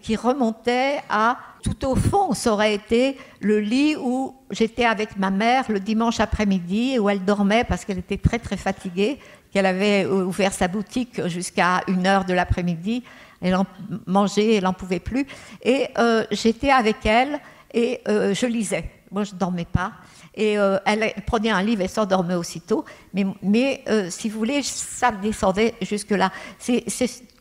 qui remontait à, tout au fond, ça aurait été le lit où j'étais avec ma mère le dimanche après-midi, où elle dormait parce qu'elle était très très fatiguée, qu'elle avait ouvert sa boutique jusqu'à 1h de l'après-midi, elle en mangeait, elle n'en pouvait plus, et j'étais avec elle et je lisais. Moi je ne dormais pas, et elle prenait un livre et s'endormait aussitôt, mais si vous voulez, ça descendait jusque-là. C'est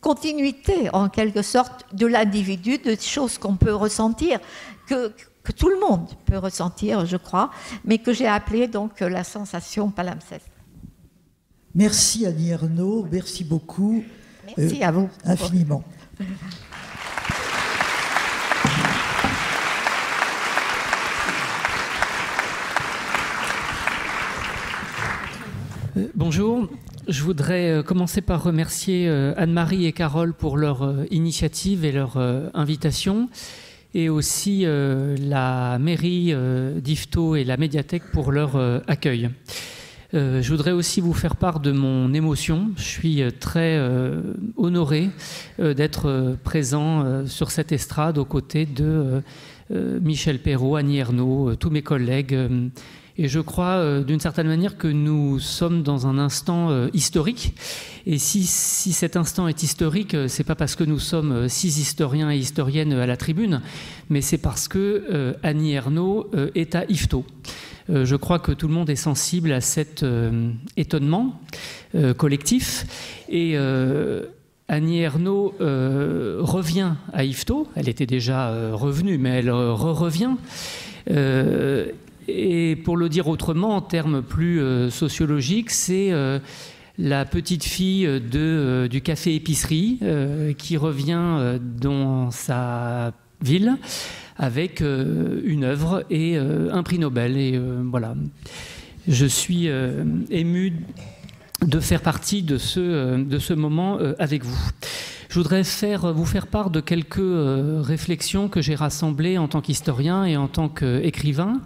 continuité, en quelque sorte, de l'individu, de choses qu'on peut ressentir, que tout le monde peut ressentir, je crois, mais que j'ai appelé donc la sensation palimpseste. Merci Annie Ernaux, merci beaucoup. Merci à vous. Infiniment. Bonjour, je voudrais commencer par remercier Anne-Marie et Carole pour leur initiative et leur invitation, et aussi la mairie d'Yvetot et la médiathèque pour leur accueil. Je voudrais aussi vous faire part de mon émotion. Je suis très honoré d'être présent sur cette estrade aux côtés de Michel Perrault, Annie Ernaux, tous mes collègues. Et je crois d'une certaine manière que nous sommes dans un instant historique. Et si cet instant est historique, c'est pas parce que nous sommes 6 historiens et historiennes à la tribune, mais c'est parce que Annie Ernaux est à Yvetot. Je crois que tout le monde est sensible à cet étonnement collectif. Et Annie Ernaux revient à Yvetot. Elle était déjà revenue, mais elle revient. Et pour le dire autrement, en termes plus sociologiques, c'est la petite fille du café-épicerie qui revient dans sa ville avec une œuvre et un prix Nobel. Et voilà, je suis ému de faire partie de ce moment avec vous. Je voudrais vous faire part de quelques réflexions que j'ai rassemblées en tant qu'historien et en tant qu'écrivain,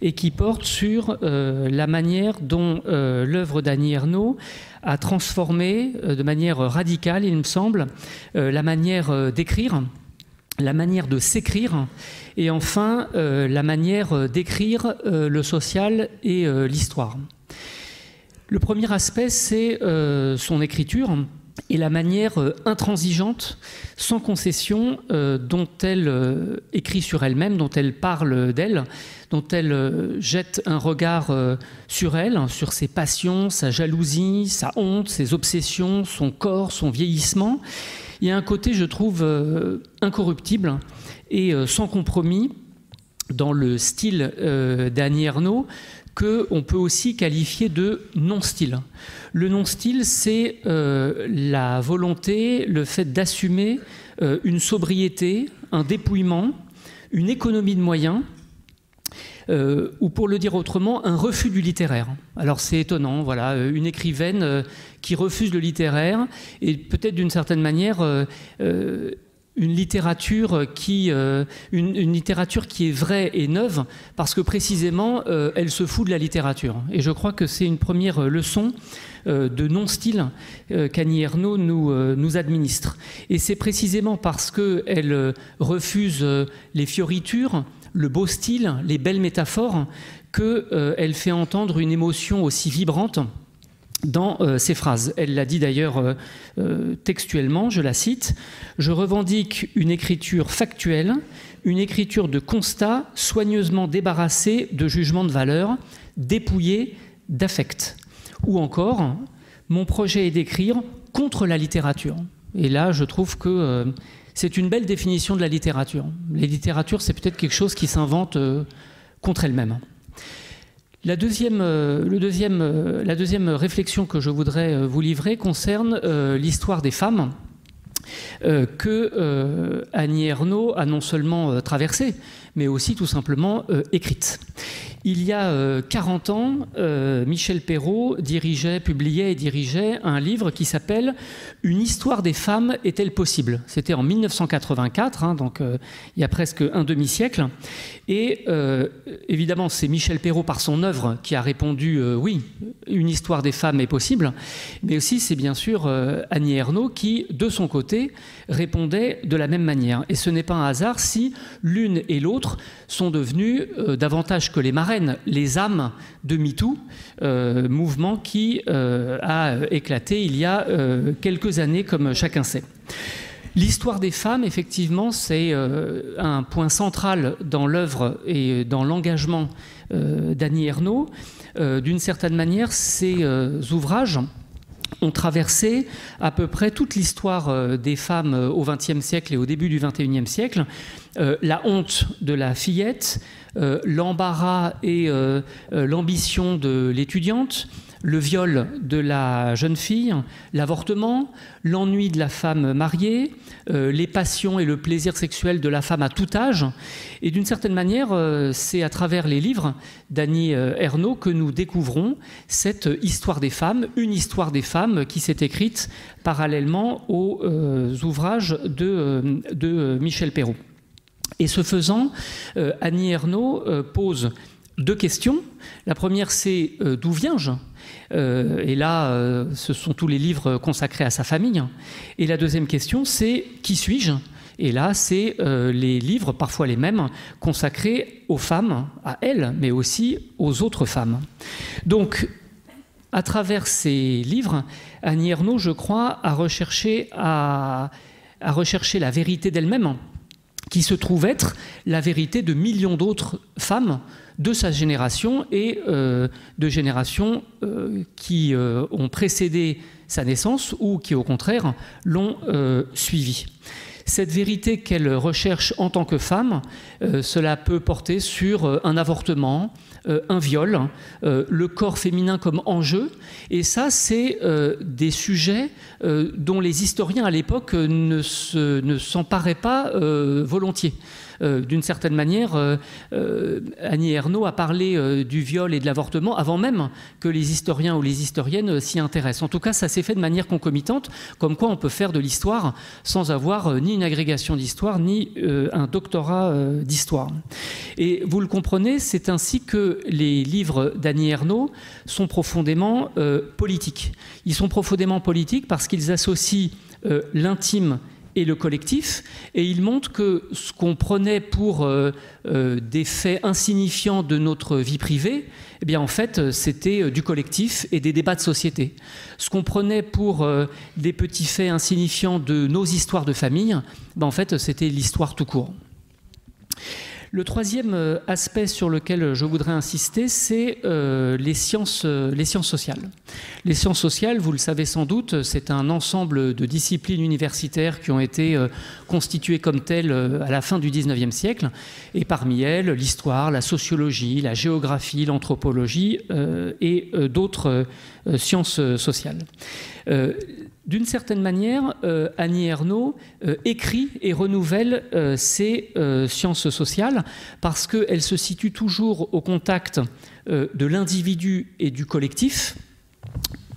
et qui portent sur la manière dont l'œuvre d'Annie Ernaux a transformé de manière radicale, il me semble, la manière d'écrire, la manière de s'écrire, et enfin la manière d'écrire le social et l'histoire. Le premier aspect, c'est son écriture et la manière intransigeante, sans concession, dont elle écrit sur elle-même, dont elle parle d'elle, dont elle jette un regard sur elle, sur ses passions, sa jalousie, sa honte, ses obsessions, son corps, son vieillissement. Il y a un côté, je trouve, incorruptible et sans compromis dans le style d'Annie Ernaux, qu'on peut aussi qualifier de non-style. Le non-style, c'est la volonté, le fait d'assumer une sobriété, un dépouillement, une économie de moyens, ou pour le dire autrement, un refus du littéraire. Alors c'est étonnant, voilà, une écrivaine qui refuse le littéraire, et peut-être d'une certaine manière une littérature qui est vraie et neuve, parce que précisément elle se fout de la littérature. Et je crois que c'est une première leçon de non-style qu'Annie Ernaux nous administre. Et c'est précisément parce qu'elle refuse les fioritures, le beau style, les belles métaphores, qu'elle fait entendre une émotion aussi vibrante dans ses phrases. Elle l'a dit d'ailleurs textuellement, je la cite: « Je revendique une écriture factuelle, une écriture de constat soigneusement débarrassée de jugement de valeur, dépouillée d'affect. » Ou encore, « Mon projet est d'écrire contre la littérature. » Et là, je trouve que c'est une belle définition de la littérature. La littérature, c'est peut-être quelque chose qui s'invente contre elle-même. La deuxième réflexion que je voudrais vous livrer concerne l'histoire des femmes que Annie Ernaux a non seulement traversée, mais aussi tout simplement écrite. Il y a 40 ans, Michel Perrault publiait et dirigeait un livre qui s'appelle « Une histoire des femmes est-elle possible ?» C'était en 1984, donc il y a presque un demi-siècle. Et évidemment, c'est Michel Perrault, par son œuvre, qui a répondu oui, une histoire des femmes est possible. Mais aussi, c'est bien sûr Annie Ernaux qui, de son côté, répondait de la même manière. Et ce n'est pas un hasard si l'une et l'autre sont devenues, davantage que les marraines, les âmes de MeToo, mouvement qui a éclaté il y a quelques années, comme chacun sait. L'histoire des femmes, effectivement, c'est un point central dans l'œuvre et dans l'engagement d'Annie Ernaux. D'une certaine manière, ces ouvrages ont traversé à peu près toute l'histoire des femmes au XXe siècle et au début du XXIe siècle. La honte de la fillette, l'embarras et l'ambition de l'étudiante, le viol de la jeune fille, l'avortement, l'ennui de la femme mariée, les passions et le plaisir sexuel de la femme à tout âge. Et d'une certaine manière, c'est à travers les livres d'Annie Ernaux que nous découvrons cette histoire des femmes, une histoire des femmes qui s'est écrite parallèlement aux ouvrages de Michel Perrault. Et ce faisant, Annie Ernaux pose deux questions. La première, c'est d'où viens-je ? Et là, ce sont tous les livres consacrés à sa famille. Et la deuxième question, c'est qui suis-je ? Et là, c'est les livres, parfois les mêmes, consacrés aux femmes, à elles, mais aussi aux autres femmes. Donc, à travers ces livres, Annie Ernaux, je crois, a recherché la vérité d'elle-même, qui se trouve être la vérité de millions d'autres femmes de sa génération et de générations qui ont précédé sa naissance ou qui, au contraire, l'ont suivie. Cette vérité qu'elle recherche en tant que femme, cela peut porter sur un avortement, un viol, le corps féminin comme enjeu. Et ça, c'est des sujets dont les historiens à l'époque ne s'emparaient pas volontiers. D'une certaine manière, Annie Ernaux a parlé du viol et de l'avortement avant même que les historiens ou les historiennes s'y intéressent. En tout cas, ça s'est fait de manière concomitante, comme quoi on peut faire de l'histoire sans avoir ni une agrégation d'histoire, ni un doctorat d'histoire. Et vous le comprenez, c'est ainsi que les livres d'Annie Ernaux sont profondément politiques. Ils sont profondément politiques parce qu'ils associent l'intime et le collectif, et il montre que ce qu'on prenait pour des faits insignifiants de notre vie privée, eh bien en fait c'était du collectif et des débats de société. Ce qu'on prenait pour des petits faits insignifiants de nos histoires de famille, en fait c'était l'histoire tout court. Le troisième aspect sur lequel je voudrais insister, c'est les sciences sociales. Les sciences sociales, vous le savez sans doute, c'est un ensemble de disciplines universitaires qui ont été constituées comme telles à la fin du XIXe siècle, et parmi elles, l'histoire, la sociologie, la géographie, l'anthropologie et d'autres sciences sociales. D'une certaine manière, Annie Ernaux écrit et renouvelle ces sciences sociales parce qu'elle se situe toujours au contact de l'individu et du collectif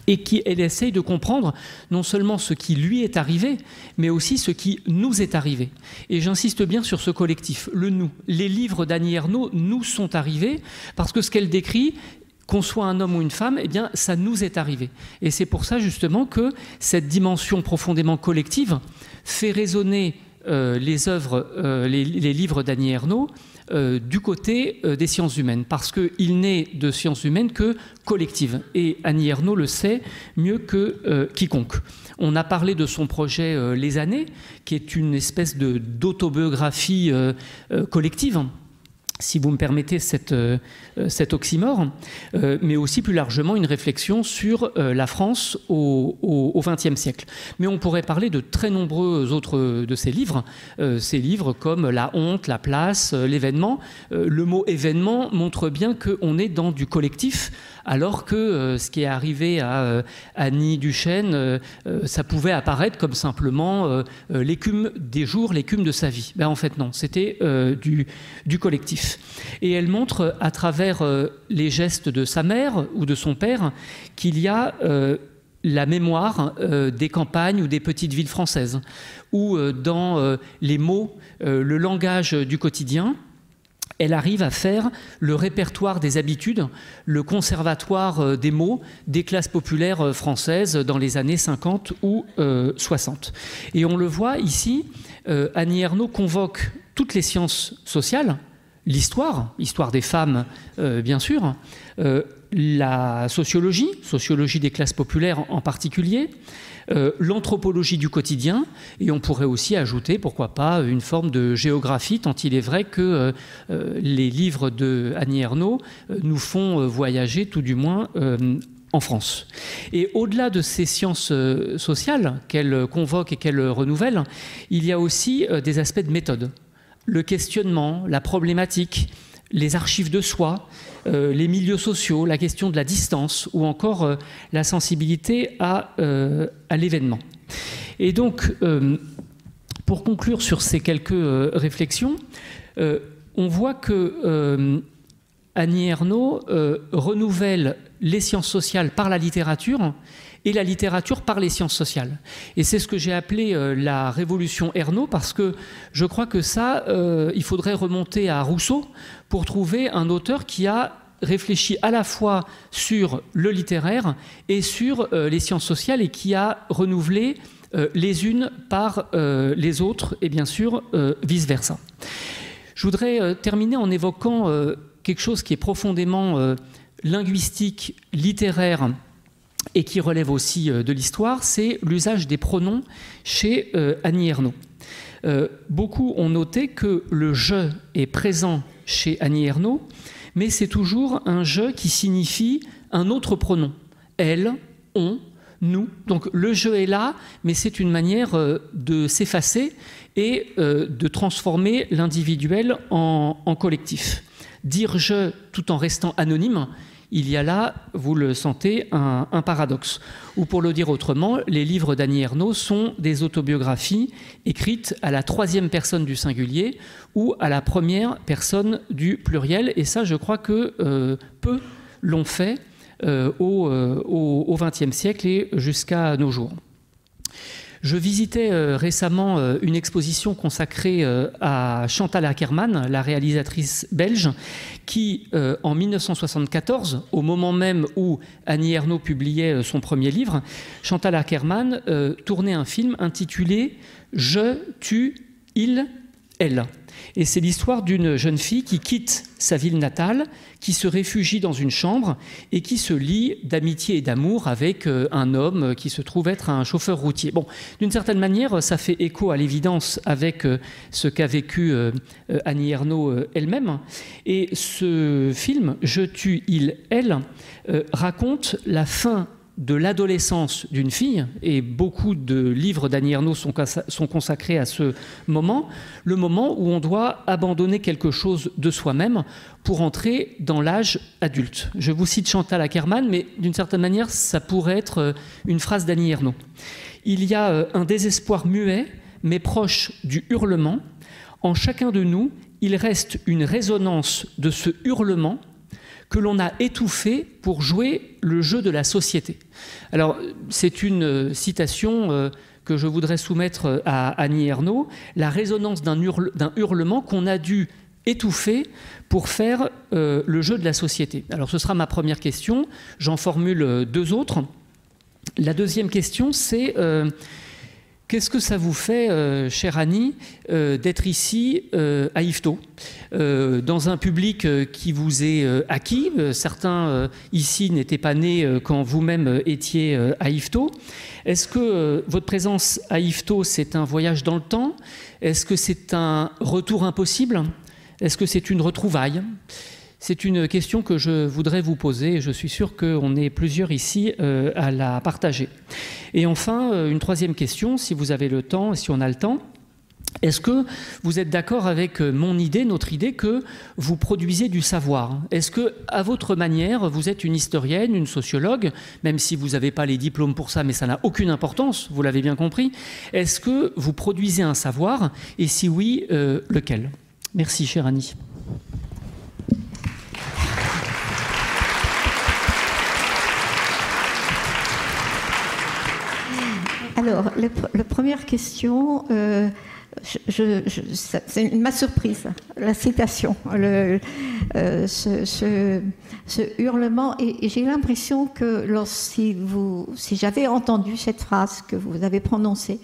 et qu'elle essaye de comprendre non seulement ce qui lui est arrivé, mais aussi ce qui nous est arrivé. Et j'insiste bien sur ce collectif, le nous. Les livres d'Annie Ernaux nous sont arrivés parce que ce qu'elle décrit, qu'on soit un homme ou une femme, eh bien, ça nous est arrivé. Et c'est pour ça, justement, que cette dimension profondément collective fait résonner les œuvres, les livres d'Annie Ernaux du côté des sciences humaines, parce qu'il n'est de sciences humaines que collectives. Et Annie Ernaux le sait mieux que quiconque. On a parlé de son projet Les Années, qui est une espèce d'autobiographie collective, si vous me permettez cet oxymore, mais aussi plus largement une réflexion sur la France au XXe siècle. Mais on pourrait parler de très nombreux autres de ces livres comme La honte, La place, L'événement. Le mot événement montre bien qu'on est dans du collectif alors que ce qui est arrivé à Annie Duchesne, ça pouvait apparaître comme simplement l'écume des jours, l'écume de sa vie. En fait non, c'était du collectif. Et elle montre à travers les gestes de sa mère ou de son père qu'il y a la mémoire des campagnes ou des petites villes françaises, où dans les mots, le langage du quotidien, elle arrive à faire le répertoire des habitudes, le conservatoire des mots des classes populaires françaises dans les années 50 ou 60. Et on le voit ici, Annie Ernaux convoque toutes les sciences sociales, l'histoire des femmes bien sûr, la sociologie des classes populaires en particulier, l'anthropologie du quotidien, et on pourrait aussi ajouter, pourquoi pas, une forme de géographie, tant il est vrai que les livres de Annie Ernaux nous font voyager, tout du moins, en France. Et au-delà de ces sciences sociales qu'elle convoque et qu'elle renouvelle, il y a aussi des aspects de méthode. Le questionnement, la problématique, les archives de soi, les milieux sociaux, la question de la distance ou encore la sensibilité à l'événement. Et donc, pour conclure sur ces quelques réflexions, on voit que Annie Ernaux renouvelle les sciences sociales par la littérature et la littérature par les sciences sociales. Et c'est ce que j'ai appelé la révolution Ernaux, parce que je crois que ça, il faudrait remonter à Rousseau pour trouver un auteur qui a réfléchi à la fois sur le littéraire et sur les sciences sociales et qui a renouvelé les unes par les autres et bien sûr vice-versa. Je voudrais terminer en évoquant quelque chose qui est profondément linguistique, littéraire et qui relève aussi de l'histoire, c'est l'usage des pronoms chez Annie Ernaux. Beaucoup ont noté que le « je » est présent chez Annie Ernaux, mais c'est toujours un « je » qui signifie un autre pronom. Elle, on, nous. Donc le « je » est là, mais c'est une manière de s'effacer et de transformer l'individuel en collectif. Dire « je » tout en restant anonyme, il y a là, vous le sentez, un paradoxe. Ou pour le dire autrement, les livres d'Annie Ernaux sont des autobiographies écrites à la troisième personne du singulier ou à la première personne du pluriel. Et ça, je crois que peu l'ont fait au XXe siècle et jusqu'à nos jours. Je visitais récemment une exposition consacrée à Chantal Akerman, la réalisatrice belge, qui, en 1974, au moment même où Annie Ernaux publiait son premier livre, Chantal Akerman tournait un film intitulé « Je, tu, il, elle ». Et c'est l'histoire d'une jeune fille qui quitte sa ville natale, qui se réfugie dans une chambre et qui se lie d'amitié et d'amour avec un homme qui se trouve être un chauffeur routier. Bon, d'une certaine manière, ça fait écho à l'évidence avec ce qu'a vécu Annie Ernaux elle-même. Et ce film, « Je, tu, il, elle », raconte la fin de l'adolescence d'une fille, et beaucoup de livres d'Annie Ernaux sont consacrés à ce moment, le moment où on doit abandonner quelque chose de soi-même pour entrer dans l'âge adulte. Je vous cite Chantal Akerman, mais d'une certaine manière, ça pourrait être une phrase d'Annie Ernaux. Il y a un désespoir muet, mais proche du hurlement. En chacun de nous, il reste une résonance de ce hurlement que l'on a étouffé pour jouer le jeu de la société. Alors, c'est une citation que je voudrais soumettre à Annie Ernaux, la résonance d'un hurlement qu'on a dû étouffer pour faire le jeu de la société. Alors, ce sera ma première question. J'en formule deux autres. La deuxième question, c'est qu'est-ce que ça vous fait, chère Annie, d'être ici à Yvetot, dans un public qui vous est acquis? Certains ici n'étaient pas nés quand vous-même étiez à Yvetot. Est-ce que votre présence à Yvetot, c'est un voyage dans le temps? Est-ce que c'est un retour impossible? Est-ce que c'est une retrouvaille? C'est une question que je voudrais vous poser et je suis sûr qu'on est plusieurs ici à la partager. Et enfin, une troisième question, si vous avez le temps, si on a le temps. Est-ce que vous êtes d'accord avec mon idée, notre idée, que vous produisez du savoir? Est-ce que, à votre manière, vous êtes une historienne, une sociologue, même si vous n'avez pas les diplômes pour ça, mais ça n'a aucune importance, vous l'avez bien compris. Est-ce que vous produisez un savoir? Et si oui, lequel? Merci, chère Annie. Alors, la première question... c'est ma surprise, la citation, ce hurlement. Et j'ai l'impression que si j'avais entendu cette phrase que vous avez prononcée,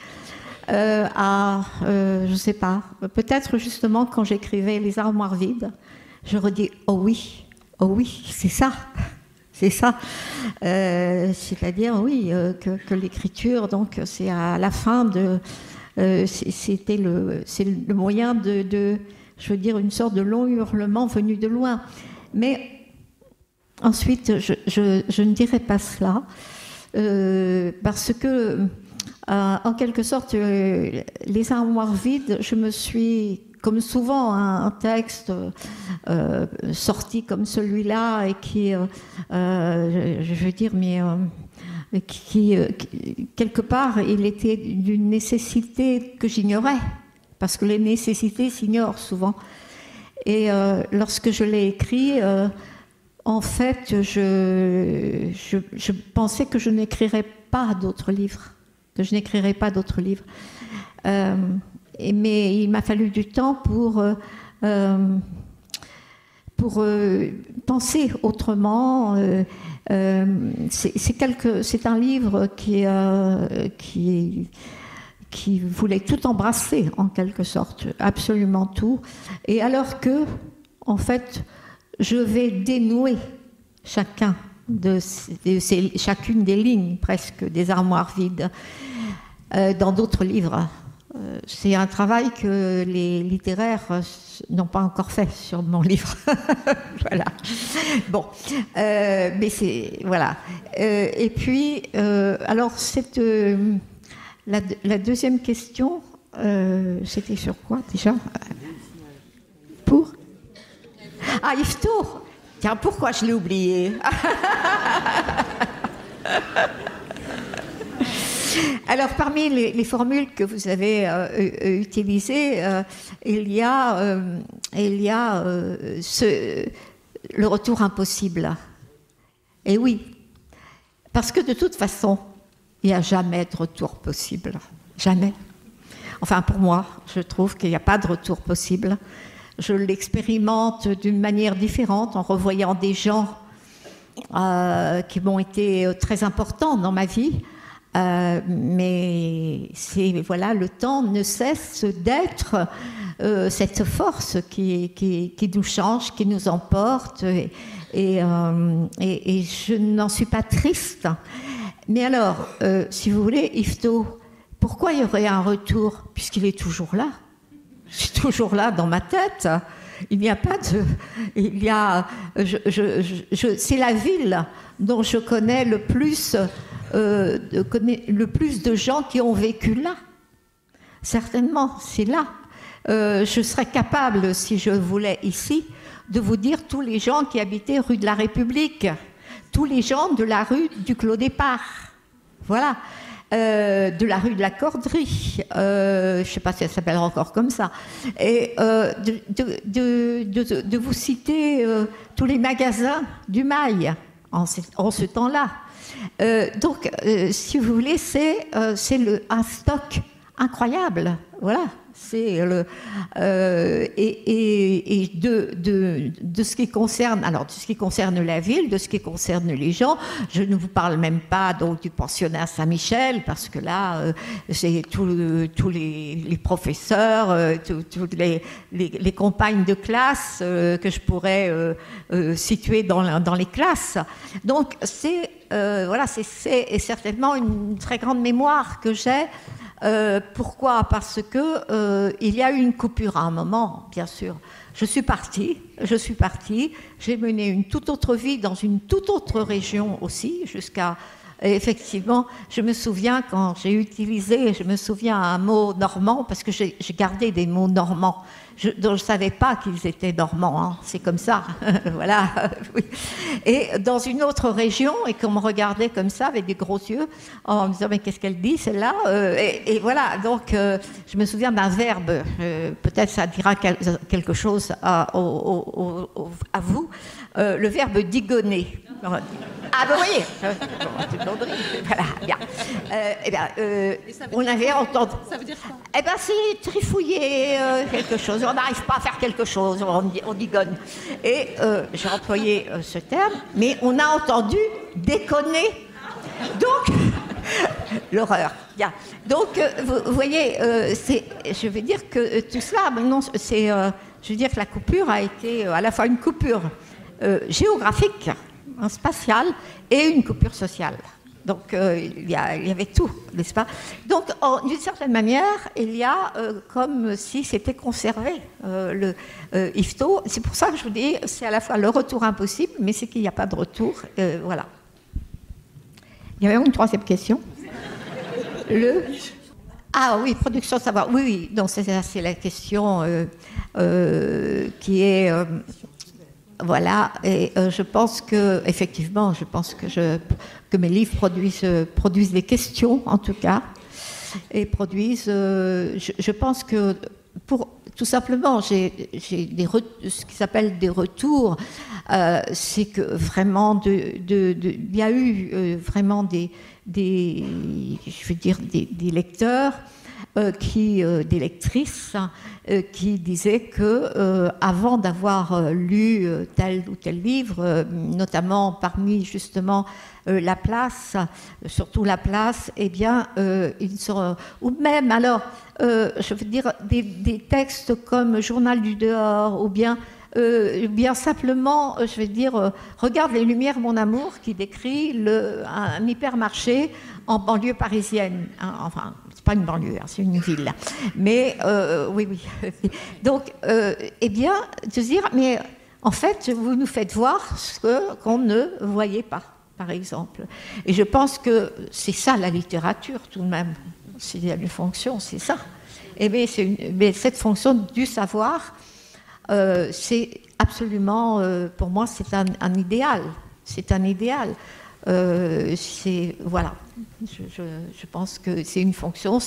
je ne sais pas, peut-être justement quand j'écrivais Les armoires vides, j'aurais dit « oh oui, c'est ça ». C'est ça, c'est-à-dire oui que l'écriture, donc c'est à la fin de... c'est le moyen de, je veux dire, une sorte de long hurlement venu de loin. Mais ensuite, je ne dirais pas cela, parce que, en quelque sorte, Les armoires vides, je me suis, comme souvent, un texte sorti comme celui-là, et qui, je veux dire, mais... Qui, quelque part, il était d'une nécessité que j'ignorais, parce que les nécessités s'ignorent souvent. Et lorsque je l'ai écrit, en fait, je pensais que je n'écrirais pas d'autres livres, mais il m'a fallu du temps pour penser autrement. C'est un livre qui voulait tout embrasser, en quelque sorte, absolument tout. Et alors que, en fait, je vais dénouer chacune des lignes, presque, des armoires vides, dans d'autres livres. C'est un travail que les littéraires n'ont pas encore fait sur mon livre. Voilà. Bon, mais c'est... Voilà. Et puis, alors, la deuxième question, c'était sur quoi, déjà? Pour? Ah, Yvetot! Tiens, pourquoi je l'ai oublié? Alors, parmi les formules que vous avez utilisées, il y a le retour impossible. Et oui, parce que de toute façon, il n'y a jamais de retour possible. Jamais. Enfin, pour moi, je trouve qu'il n'y a pas de retour possible. Je l'expérimente d'une manière différente en revoyant des gens qui m'ont été très importants dans ma vie. Mais voilà, le temps ne cesse d'être cette force qui nous change, qui nous emporte, et je n'en suis pas triste. Mais alors, si vous voulez, Yvetot, pourquoi il y aurait un retour, puisqu'il est toujours là? C'est toujours là dans ma tête. Il n'y a pas de... Il y a... c'est la ville dont je connais le plus de gens qui ont vécu là. Certainement, c'est là. Je serais capable, si je voulais ici, de vous dire tous les gens qui habitaient rue de la République, tous les gens de la rue du Clos Départ, voilà, de la rue de la Corderie, je ne sais pas si elle s'appelle encore comme ça, et de vous citer tous les magasins du Mail en ce temps-là. Donc, si vous voulez, c'est un stock incroyable, voilà. C'est et de ce qui concerne, alors de ce qui concerne la ville, de ce qui concerne les gens, je ne vous parle même pas donc du pensionnat Saint-Michel, parce que là c'est tous les professeurs, toutes les compagnes de classe que je pourrais situer dans les classes. Donc c'est voilà, c'est certainement une très grande mémoire que j'ai. Pourquoi? Parce que il y a eu une coupure à un moment, bien sûr. Je suis partie, j'ai mené une toute autre vie dans une toute autre région aussi, jusqu'à Et effectivement, je me souviens quand j'ai utilisé, je me souviens un mot normand, parce que j'ai gardé des mots normands, dont je ne savais pas qu'ils étaient normands, hein. C'est comme ça, voilà. Oui. Et dans une autre région, et qu'on me regardait comme ça, avec des gros yeux, en me disant, mais qu'est-ce qu'elle dit, celle-là, et voilà, donc je me souviens d'un verbe, peut-être ça dira quelque chose à vous, le verbe digonner. Ah ben oui, voilà, bien. On avait entendu. Ça veut dire quoi? Eh bien, c'est trifouiller quelque chose. On n'arrive pas à faire quelque chose, on digonne. Et j'ai employé ce terme, mais on a entendu déconner. Donc, l'horreur. Bien. Donc, vous voyez, je veux dire que tout cela, non, je veux dire que la coupure a été à la fois une coupure géographique, spatiale, et une coupure sociale. Donc, il y avait tout, n'est-ce pas? Donc, d'une certaine manière, il y a comme si c'était conservé, le Yvetot. C'est pour ça que je vous dis, c'est à la fois le retour impossible, mais c'est qu'il n'y a pas de retour. Voilà. Il y avait une troisième question. Ah oui, production de savoir. Oui, oui. Donc, c'est la question qui est... Voilà, et je pense que, effectivement, que mes livres produisent des questions, en tout cas, et produisent, je pense que, tout simplement, j'ai ce qui s'appelle des retours, c'est que vraiment, il y a eu vraiment des lecteurs, des lectrices qui disaient que avant d'avoir lu tel ou tel livre, notamment parmi justement La Place, surtout La Place, eh bien, ils seront, ou même alors, je veux dire des textes comme Journal du dehors, ou bien simplement, je vais dire, regarde les lumières, mon amour, qui décrit un hypermarché en banlieue parisienne. Hein, enfin, c'est pas une banlieue, hein, c'est une ville. Mais oui. Donc, eh bien, de dire, mais en fait, vous nous faites voir ce qu'on ne voyait pas, par exemple. Et je pense que c'est ça la littérature, tout de même. S'il y a une fonction, c'est ça. Et mais cette fonction du savoir, c'est absolument, pour moi, c'est un idéal. C'est un idéal. Voilà. Je pense que c'est une fonction.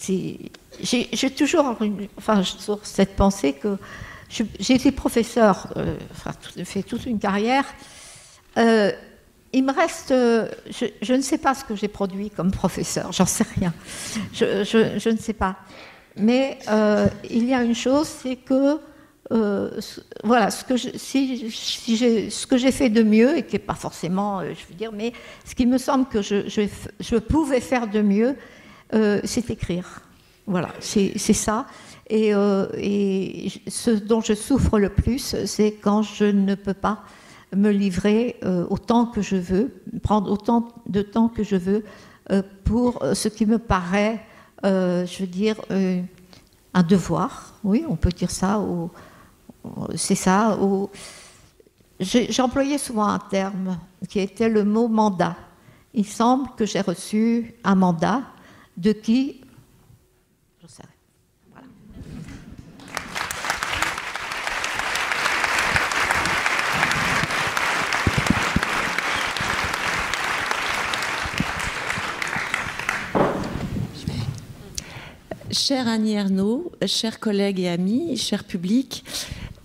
J'ai toujours cette pensée que j'ai été professeur, fait toute une carrière. Il me reste, je ne sais pas ce que j'ai produit comme professeur, j'en sais rien. Je ne sais pas. Mais il y a une chose, c'est que voilà, ce que j'ai fait de mieux, et qui n'est pas forcément, je veux dire, mais ce qui me semble que je pouvais faire de mieux, c'est écrire. Voilà, c'est ça. Et ce dont je souffre le plus, c'est quand je ne peux pas me livrer autant que je veux, prendre autant de temps que je veux pour ce qui me paraît, je veux dire, un devoir. Oui, on peut dire ça. C'est ça. J'employais souvent un terme qui était le mot mandat. Il semble que j'ai reçu un mandat de qui? Je sais. Voilà. Chère Annie Ernaux, chers collègues et amis, cher public,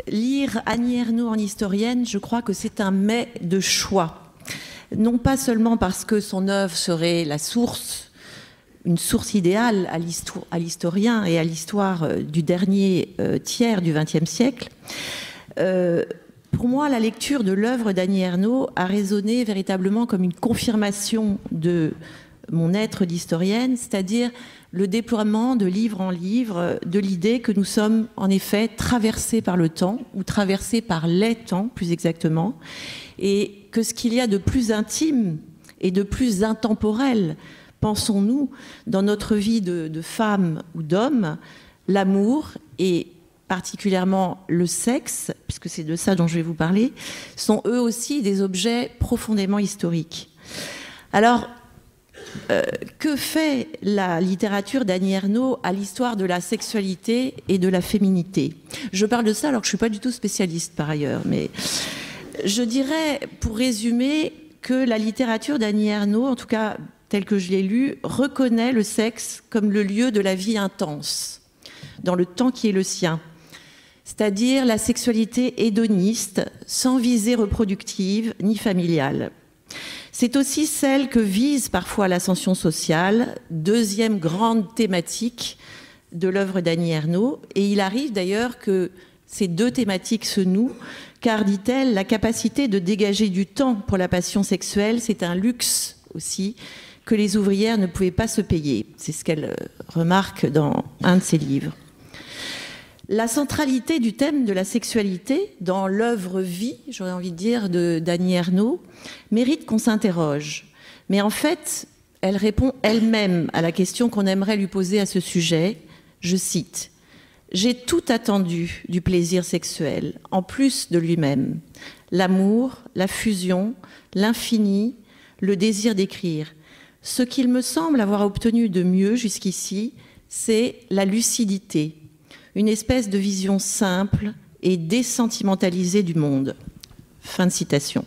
lire Annie Ernaux en historienne, je crois que c'est un mais de choix. Non pas seulement parce que son œuvre serait la source, une source idéale à l'historien et à l'histoire du dernier tiers du XXe siècle. Pour moi, la lecture de l'œuvre d'Annie Ernaux a résonné véritablement comme une confirmation de mon être d'historienne, c'est-à-dire le déploiement de livre en livre de l'idée que nous sommes en effet traversés par le temps, ou traversés par les temps plus exactement, et que ce qu'il y a de plus intime et de plus intemporel, pensons-nous, dans notre vie de femme ou d'homme, l'amour, et particulièrement le sexe, puisque c'est de ça dont je vais vous parler, sont eux aussi des objets profondément historiques. Alors, que fait la littérature d'Annie Ernaux à l'histoire de la sexualité et de la féminité? Je parle de ça alors que je ne suis pas du tout spécialiste par ailleurs, mais je dirais, pour résumer, que la littérature d'Annie Ernaux, en tout cas telle que je l'ai lue, reconnaît le sexe comme le lieu de la vie intense, dans le temps qui est le sien. C'est-à-dire la sexualité hédoniste, sans visée reproductive ni familiale. C'est aussi celle que vise parfois l'ascension sociale, deuxième grande thématique de l'œuvre d'Annie Ernaux. Et il arrive d'ailleurs que ces deux thématiques se nouent, car, dit-elle, la capacité de dégager du temps pour la passion sexuelle, c'est un luxe aussi que les ouvrières ne pouvaient pas se payer. C'est ce qu'elle remarque dans un de ses livres. La centralité du thème de la sexualité dans l'œuvre vie, j'aurais envie de dire, d'Annie Ernaux, mérite qu'on s'interroge. Mais en fait, elle répond elle-même à la question qu'on aimerait lui poser à ce sujet. Je cite, « J'ai tout attendu du plaisir sexuel, en plus de lui-même. L'amour, la fusion, l'infini, le désir d'écrire. Ce qu'il me semble avoir obtenu de mieux jusqu'ici, c'est la lucidité. Une espèce de vision simple et désentimentalisée du monde. » Fin de citation.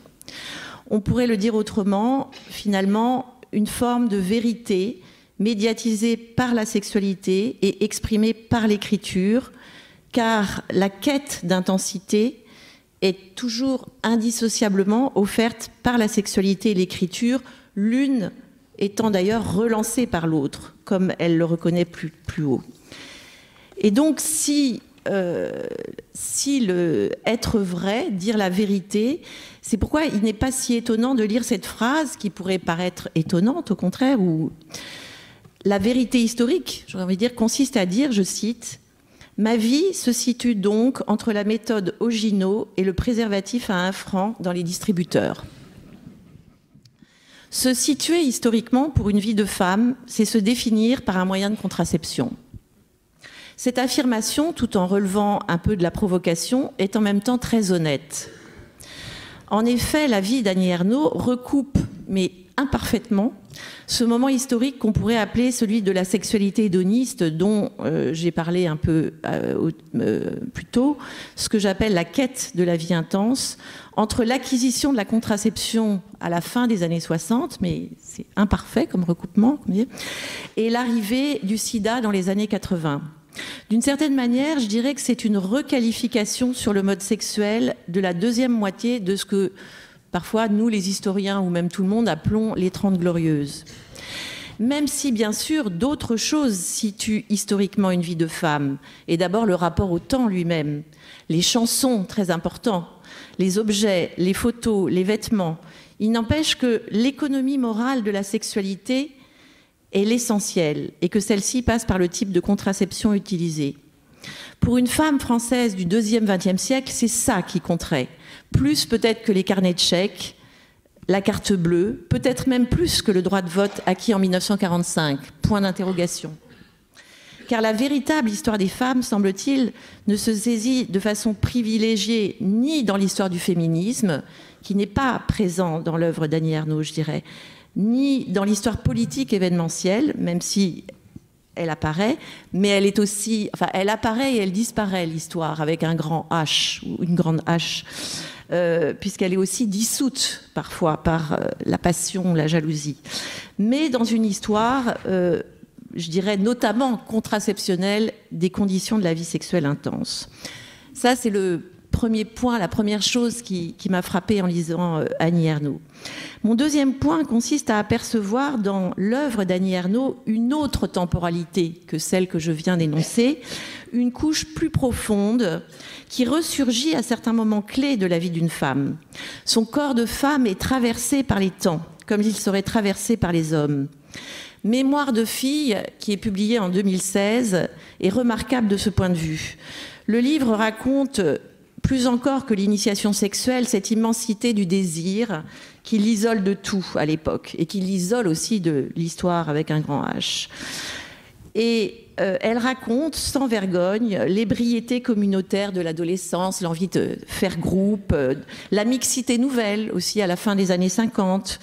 On pourrait le dire autrement, finalement, une forme de vérité médiatisée par la sexualité et exprimée par l'écriture, car la quête d'intensité est toujours indissociablement offerte par la sexualité et l'écriture, l'une étant d'ailleurs relancée par l'autre, comme elle le reconnaît plus haut. Et donc, si le être vrai, dire la vérité, c'est pourquoi il n'est pas si étonnant de lire cette phrase qui pourrait paraître étonnante, au contraire, où la vérité historique, j'aurais envie de dire, consiste à dire, je cite, « Ma vie se situe donc entre la méthode Ogino et le préservatif à 1 franc dans les distributeurs. » Se situer historiquement pour une vie de femme, c'est se définir par un moyen de contraception. Cette affirmation, tout en relevant un peu de la provocation, est en même temps très honnête. En effet, la vie d'Annie Ernaux recoupe, mais imparfaitement, ce moment historique qu'on pourrait appeler celui de la sexualité hédoniste dont j'ai parlé un peu plus tôt, ce que j'appelle la quête de la vie intense, entre l'acquisition de la contraception à la fin des années 60, mais c'est imparfait comme recoupement, et l'arrivée du sida dans les années 80. D'une certaine manière, je dirais que c'est une requalification sur le mode sexuel de la deuxième moitié de ce que parfois nous, les historiens, ou même tout le monde, appelons les 30 glorieuses. Même si, bien sûr, d'autres choses situent historiquement une vie de femme, et d'abord le rapport au temps lui-même, les chansons, très importants, les objets, les photos, les vêtements. Il n'empêche que l'économie morale de la sexualité est l'essentiel et que celle-ci passe par le type de contraception utilisée. Pour une femme française du 2e, 20e siècle, c'est ça qui compterait. Plus peut-être que les carnets de chèques, la carte bleue, peut-être même plus que le droit de vote acquis en 1945. Point d'interrogation. Car la véritable histoire des femmes, semble-t-il, ne se saisit de façon privilégiée ni dans l'histoire du féminisme, qui n'est pas présent dans l'œuvre d'Annie Ernaux, je dirais, ni dans l'histoire politique événementielle, même si elle apparaît, mais elle est aussi, enfin, elle apparaît et elle disparaît, l'histoire, avec un grand H, ou une grande H, puisqu'elle est aussi dissoute, parfois, par la passion, la jalousie. Mais dans une histoire, je dirais, notamment contraceptionnelle, des conditions de la vie sexuelle intense. Ça, c'est le premier point, la première chose qui m'a frappée en lisant Annie Ernaux. Mon deuxième point consiste à apercevoir dans l'œuvre d'Annie Ernaux une autre temporalité que celle que je viens d'énoncer, une couche plus profonde qui ressurgit à certains moments clés de la vie d'une femme. Son corps de femme est traversé par les temps, comme il serait traversé par les hommes. Mémoire de fille, qui est publié en 2016, est remarquable de ce point de vue. Le livre raconte, plus encore que l'initiation sexuelle, cette immensité du désir qui l'isole de tout à l'époque et qui l'isole aussi de l'histoire avec un grand H. Et elle raconte sans vergogne l'ébriété communautaire de l'adolescence, l'envie de faire groupe, la mixité nouvelle aussi à la fin des années 50,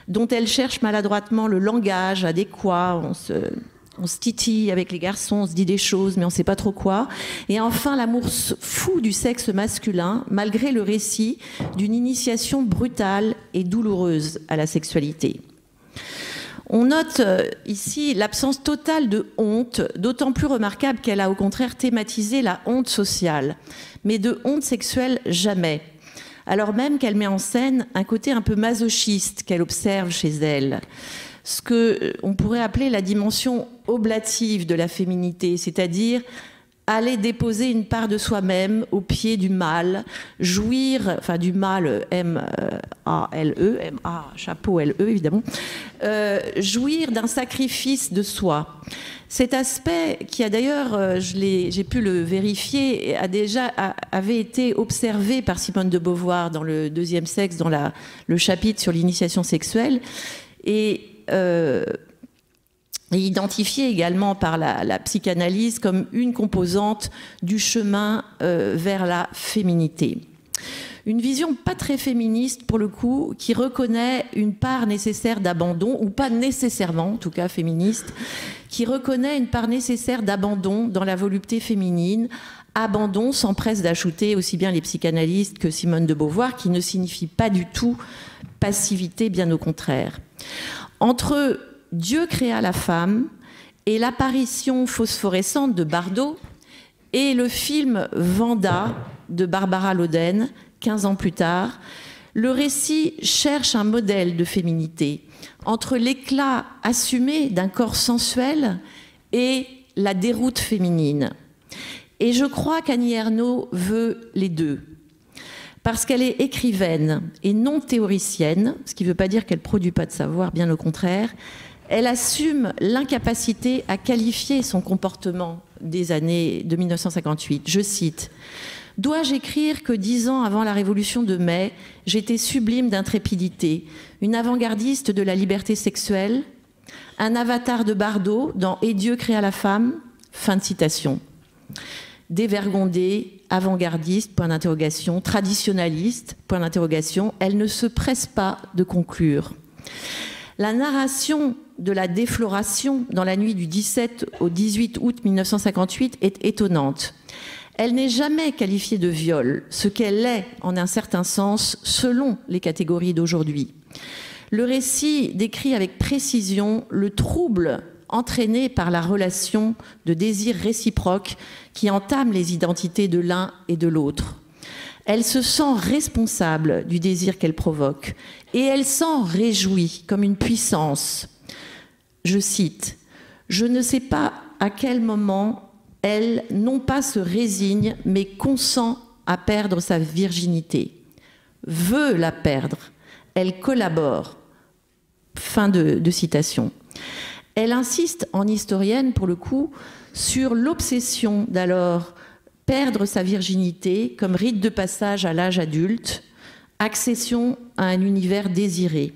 dont elle cherche maladroitement le langage adéquat. On se titille avec les garçons, on se dit des choses, mais on ne sait pas trop quoi. Et enfin, l'amour fou du sexe masculin, malgré le récit d'une initiation brutale et douloureuse à la sexualité. On note ici l'absence totale de honte, d'autant plus remarquable qu'elle a au contraire thématisé la honte sociale, mais de honte sexuelle jamais, alors même qu'elle met en scène un côté un peu masochiste qu'elle observe chez elle. Ce qu'on pourrait appeler la dimension oblative de la féminité, c'est-à-dire aller déposer une part de soi-même au pied du mâle, jouir, enfin du mâle M-A-L-E, M-A, chapeau L-E évidemment, jouir d'un sacrifice de soi. Cet aspect, qui a d'ailleurs, j'ai pu le vérifier, avait été observé par Simone de Beauvoir dans le Deuxième sexe, dans le chapitre sur l'initiation sexuelle, et identifié également par la psychanalyse comme une composante du chemin vers la féminité. Une vision pas très féministe pour le coup, qui reconnaît une part nécessaire d'abandon, ou pas nécessairement, en tout cas féministe, qui reconnaît une part nécessaire d'abandon dans la volupté féminine, abandon s'empresse d'ajouter aussi bien les psychanalystes que Simone de Beauvoir, qui ne signifie pas du tout passivité, bien au contraire. Entre Dieu créa la femme et l'apparition phosphorescente de Bardot et le film Vanda de Barbara Loden, 15 ans plus tard, le récit cherche un modèle de féminité entre l'éclat assumé d'un corps sensuel et la déroute féminine. Et je crois qu'Annie Ernaux veut les deux. Parce qu'elle est écrivaine et non théoricienne, ce qui ne veut pas dire qu'elle ne produit pas de savoir, bien au contraire, elle assume l'incapacité à qualifier son comportement des années de 1958. Je cite « Dois-je écrire que 10 ans avant la Révolution de mai, j'étais sublime d'intrépidité, une avant-gardiste de la liberté sexuelle, un avatar de Bardot dans « Et Dieu créa la femme ?» Fin de citation. Dévergondée, avant-gardiste, point d'interrogation, traditionnaliste, point d'interrogation, elle ne se presse pas de conclure. La narration de la défloration dans la nuit du 17 au 18 août 1958 est étonnante. Elle n'est jamais qualifiée de viol, ce qu'elle est en un certain sens selon les catégories d'aujourd'hui. Le récit décrit avec précision le trouble entraîné par la relation de désir réciproque qui entame les identités de l'un et de l'autre. Elle se sent responsable du désir qu'elle provoque et elle s'en réjouit comme une puissance. Je cite « Je ne sais pas à quel moment elle non pas se résigne mais consent à perdre sa virginité, veut la perdre, elle collabore. » Fin de citation. Elle insiste en historienne, pour le coup, sur l'obsession d'alors perdre sa virginité comme rite de passage à l'âge adulte, accession à un univers désiré.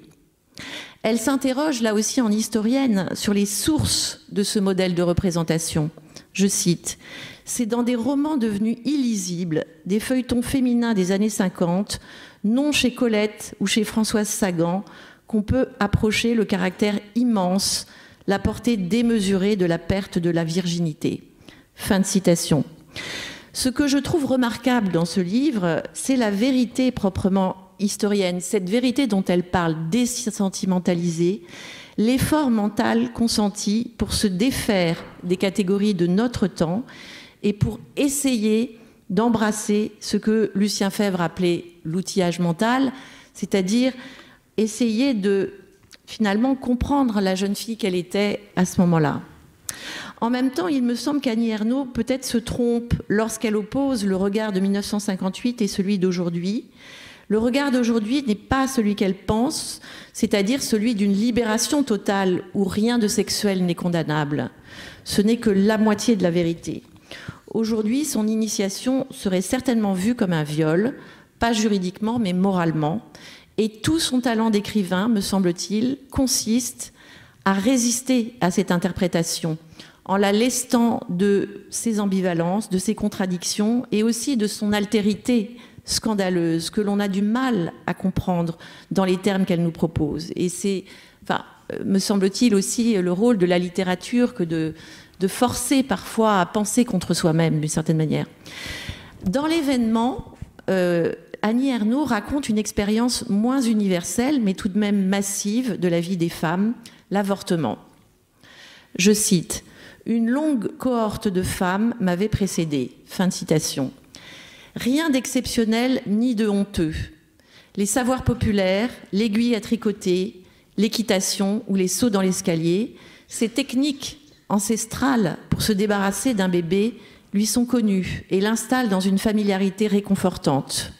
Elle s'interroge là aussi en historienne sur les sources de ce modèle de représentation. Je cite « C'est dans des romans devenus illisibles, des feuilletons féminins des années 50, non chez Colette ou chez Françoise Sagan, qu'on peut approcher le caractère immense, la portée démesurée de la perte de la virginité. » Fin de citation. Ce que je trouve remarquable dans ce livre, c'est la vérité proprement historienne, cette vérité dont elle parle désentimentalisée, l'effort mental consenti pour se défaire des catégories de notre temps et pour essayer d'embrasser ce que Lucien Febvre appelait l'outillage mental, c'est-à-dire essayer de finalement comprendre la jeune fille qu'elle était à ce moment-là. En même temps, il me semble qu'Annie Ernaux peut-être se trompe lorsqu'elle oppose le regard de 1958 et celui d'aujourd'hui. Le regard d'aujourd'hui n'est pas celui qu'elle pense, c'est-à-dire celui d'une libération totale où rien de sexuel n'est condamnable. Ce n'est que la moitié de la vérité. Aujourd'hui, son initiation serait certainement vue comme un viol, pas juridiquement mais moralement. Et tout son talent d'écrivain, me semble-t-il, consiste à résister à cette interprétation, en la lestant de ses ambivalences, de ses contradictions et aussi de son altérité scandaleuse que l'on a du mal à comprendre dans les termes qu'elle nous propose. Et c'est, enfin, me semble-t-il, aussi le rôle de la littérature que de forcer parfois à penser contre soi-même d'une certaine manière. Dans l'événement, Annie Ernaux raconte une expérience moins universelle mais tout de même massive de la vie des femmes, l'avortement. Je cite: « Une longue cohorte de femmes m'avait précédée. » Fin de citation. Rien d'exceptionnel ni de honteux. Les savoirs populaires, l'aiguille à tricoter, l'équitation ou les sauts dans l'escalier, ces techniques ancestrales pour se débarrasser d'un bébé lui sont connues et l'installent dans une familiarité réconfortante.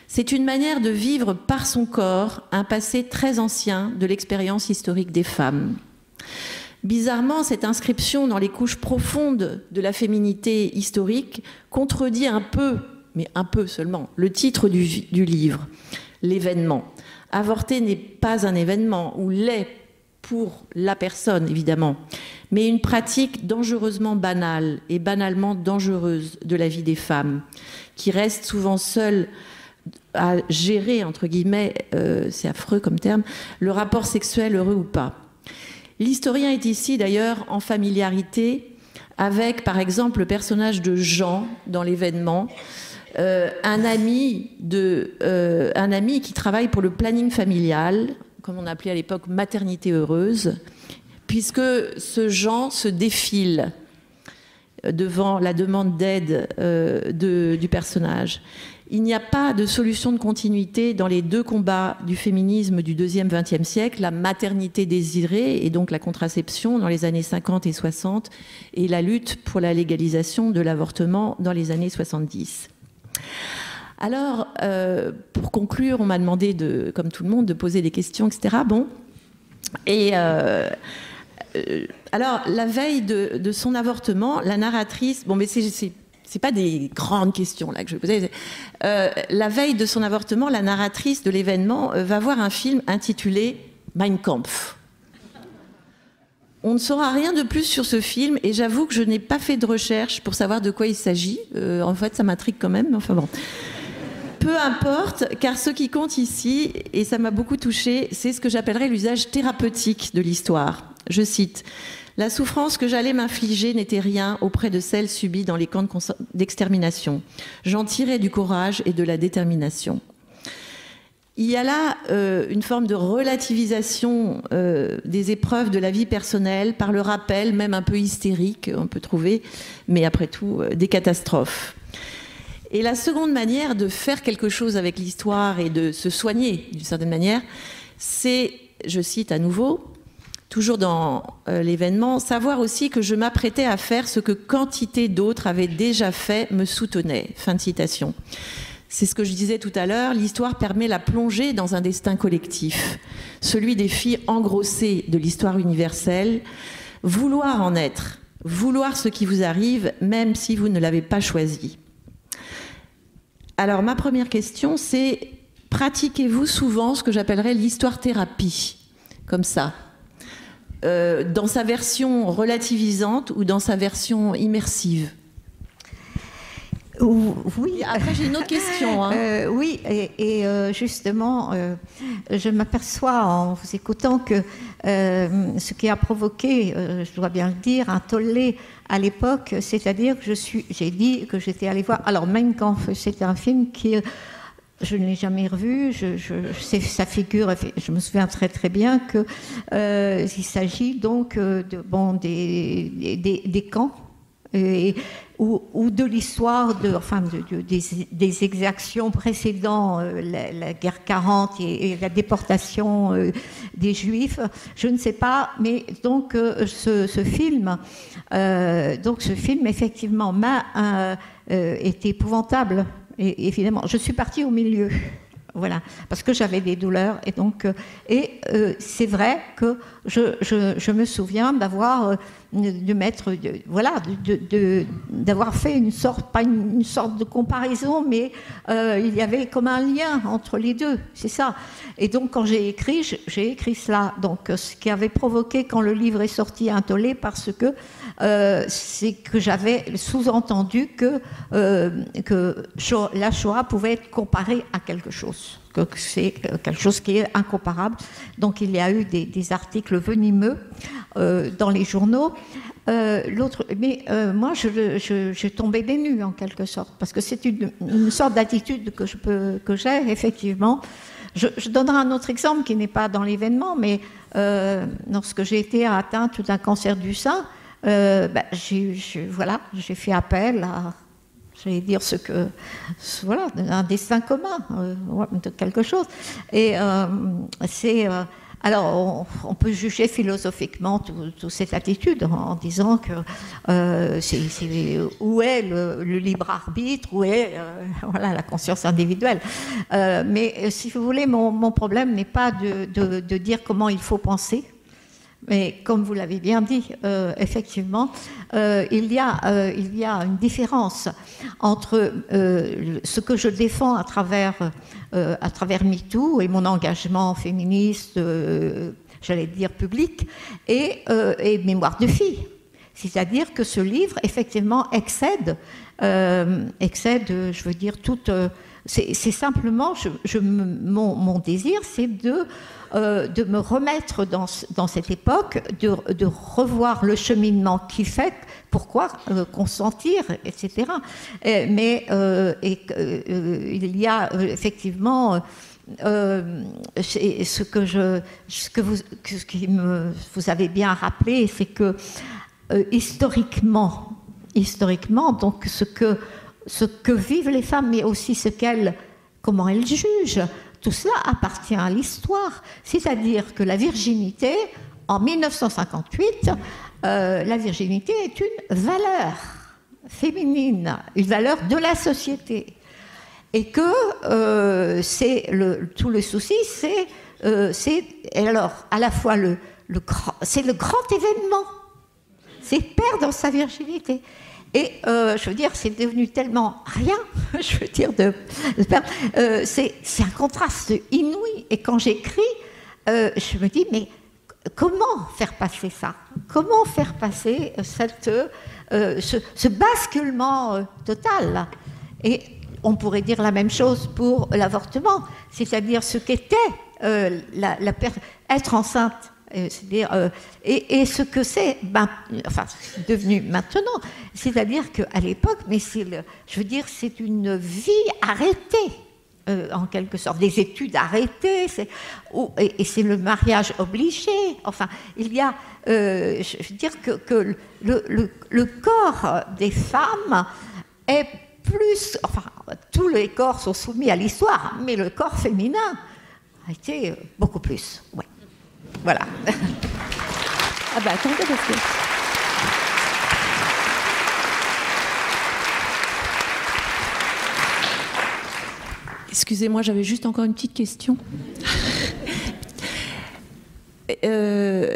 C'est une manière de vivre par son corps un passé très ancien de l'expérience historique des femmes. Bizarrement, cette inscription dans les couches profondes de la féminité historique contredit un peu, mais un peu seulement, le titre du livre, l'événement. Avorter n'est pas un événement, ou l'est pour la personne, évidemment, mais une pratique dangereusement banale et banalement dangereuse de la vie des femmes, qui restent souvent seules à gérer, entre guillemets, c'est affreux comme terme, le rapport sexuel heureux ou pas. L'historien est ici d'ailleurs en familiarité avec, par exemple, le personnage de Jean dans l'événement, un ami qui travaille pour le planning familial, comme on appelait à l'époque maternité heureuse, puisque ce Jean se défile devant la demande d'aide du personnage. Il n'y a pas de solution de continuité dans les deux combats du féminisme du deuxième XXe siècle, la maternité désirée et donc la contraception dans les années 50 et 60 et la lutte pour la légalisation de l'avortement dans les années 70. Alors, pour conclure, on m'a demandé, comme tout le monde, de poser des questions, etc. Bon. Et alors, la veille de son avortement, la narratrice... Bon, mais c'est pas des grandes questions là que je vais poser. La veille de son avortement, la narratrice de l'événement va voir un film intitulé Mein Kampf. On ne saura rien de plus sur ce film et j'avoue que je n'ai pas fait de recherche pour savoir de quoi il s'agit. En fait, ça m'intrigue quand même, mais enfin bon. Peu importe, car ce qui compte ici, et ça m'a beaucoup touchée, c'est ce que j'appellerais l'usage thérapeutique de l'histoire. Je cite: « La souffrance que j'allais m'infliger n'était rien auprès de celle subie dans les camps d'extermination. J'en tirais du courage et de la détermination. » Il y a là une forme de relativisation des épreuves de la vie personnelle par le rappel, même un peu hystérique, on peut trouver, mais après tout, des catastrophes. Et la seconde manière de faire quelque chose avec l'histoire et de se soigner d'une certaine manière, c'est, je cite à nouveau, toujours dans l'événement, savoir aussi que je m'apprêtais à faire ce que quantité d'autres avaient déjà fait me soutenait. Fin de citation. C'est ce que je disais tout à l'heure, l'histoire permet la plongée dans un destin collectif, celui des filles engrossées de l'histoire universelle, vouloir en être, vouloir ce qui vous arrive, même si vous ne l'avez pas choisi. Alors, ma première question, c'est: pratiquez-vous souvent ce que j'appellerais l'histoire-thérapie, comme ça, dans sa version relativisante ou dans sa version immersive? Oui. Après, j'ai une autre question. Hein. Oui, et justement, je m'aperçois en vous écoutant que ce qui a provoqué, je dois bien le dire, un tollé à l'époque, c'est-à-dire que j'ai dit que j'étais allée voir... Alors, Mein Kampf, c'est un film qui... Je ne l'ai jamais revu, sa figure, je me souviens très très bien qu'il s'agit donc des camps, ou de l'histoire des exactions précédant la guerre 40 et la déportation des Juifs. Je ne sais pas, mais donc ce film effectivement m'a été épouvantable. Et évidemment, je suis partie au milieu, voilà, parce que j'avais des douleurs. Et donc, c'est vrai que je me souviens d'avoir d'avoir fait une sorte, pas une sorte de comparaison, mais il y avait comme un lien entre les deux, c'est ça. Et donc, quand j'ai écrit cela. Donc, ce qui avait provoqué, quand le livre est sorti, un tollé, parce que c'est que j'avais sous-entendu que la Shoah pouvait être comparée à quelque chose, que c'est quelque chose qui est incomparable. Donc il y a eu des articles venimeux dans les journaux. Moi, je tombais des nues en quelque sorte, parce que c'est une sorte d'attitude que j'ai effectivement. Je donnerai un autre exemple qui n'est pas dans l'événement, mais lorsque j'ai été atteinte d'un cancer du sein, j'ai fait appel à, j'allais dire un destin commun, de quelque chose. Et alors, on peut juger philosophiquement toute cette attitude en disant que où est le libre arbitre, où est la conscience individuelle. Mais si vous voulez, mon problème n'est pas de dire comment il faut penser. Mais comme vous l'avez bien dit, effectivement, il y a une différence entre ce que je défends à travers MeToo et mon engagement féministe, j'allais dire public, et Mémoire de fille. C'est-à-dire que ce livre, effectivement, excède, je veux dire, toute... c'est simplement, mon désir, c'est de me remettre dans cette époque, de revoir le cheminement qui fait, pourquoi consentir, etc. Mais il y a effectivement ce que vous avez bien rappelé, c'est que historiquement, donc ce que vivent les femmes, mais aussi comment elles jugent. Tout cela appartient à l'histoire. C'est-à-dire que la virginité, en 1958, la virginité est une valeur féminine, une valeur de la société. Et que tout le souci, c'est alors à la fois c'est le grand événement, c'est perdre sa virginité. Et je veux dire, c'est devenu tellement rien, je veux dire, c'est un contraste inouï. Et quand j'écris, je me dis, mais comment faire passer ça? Comment faire passer ce basculement total? Et on pourrait dire la même chose pour l'avortement, c'est-à-dire ce qu'était être enceinte. C'est-à-dire, et ce que c'est devenu maintenant, c'est-à-dire qu'à l'époque, mais je veux dire, c'est une vie arrêtée, en quelque sorte, des études arrêtées, et c'est le mariage obligé. Enfin, il y a, je veux dire que le corps des femmes est plus, tous les corps sont soumis à l'histoire, mais le corps féminin a été beaucoup plus, ouais. Voilà. Attendez, parce que... Excusez-moi, j'avais juste encore une petite question. Eh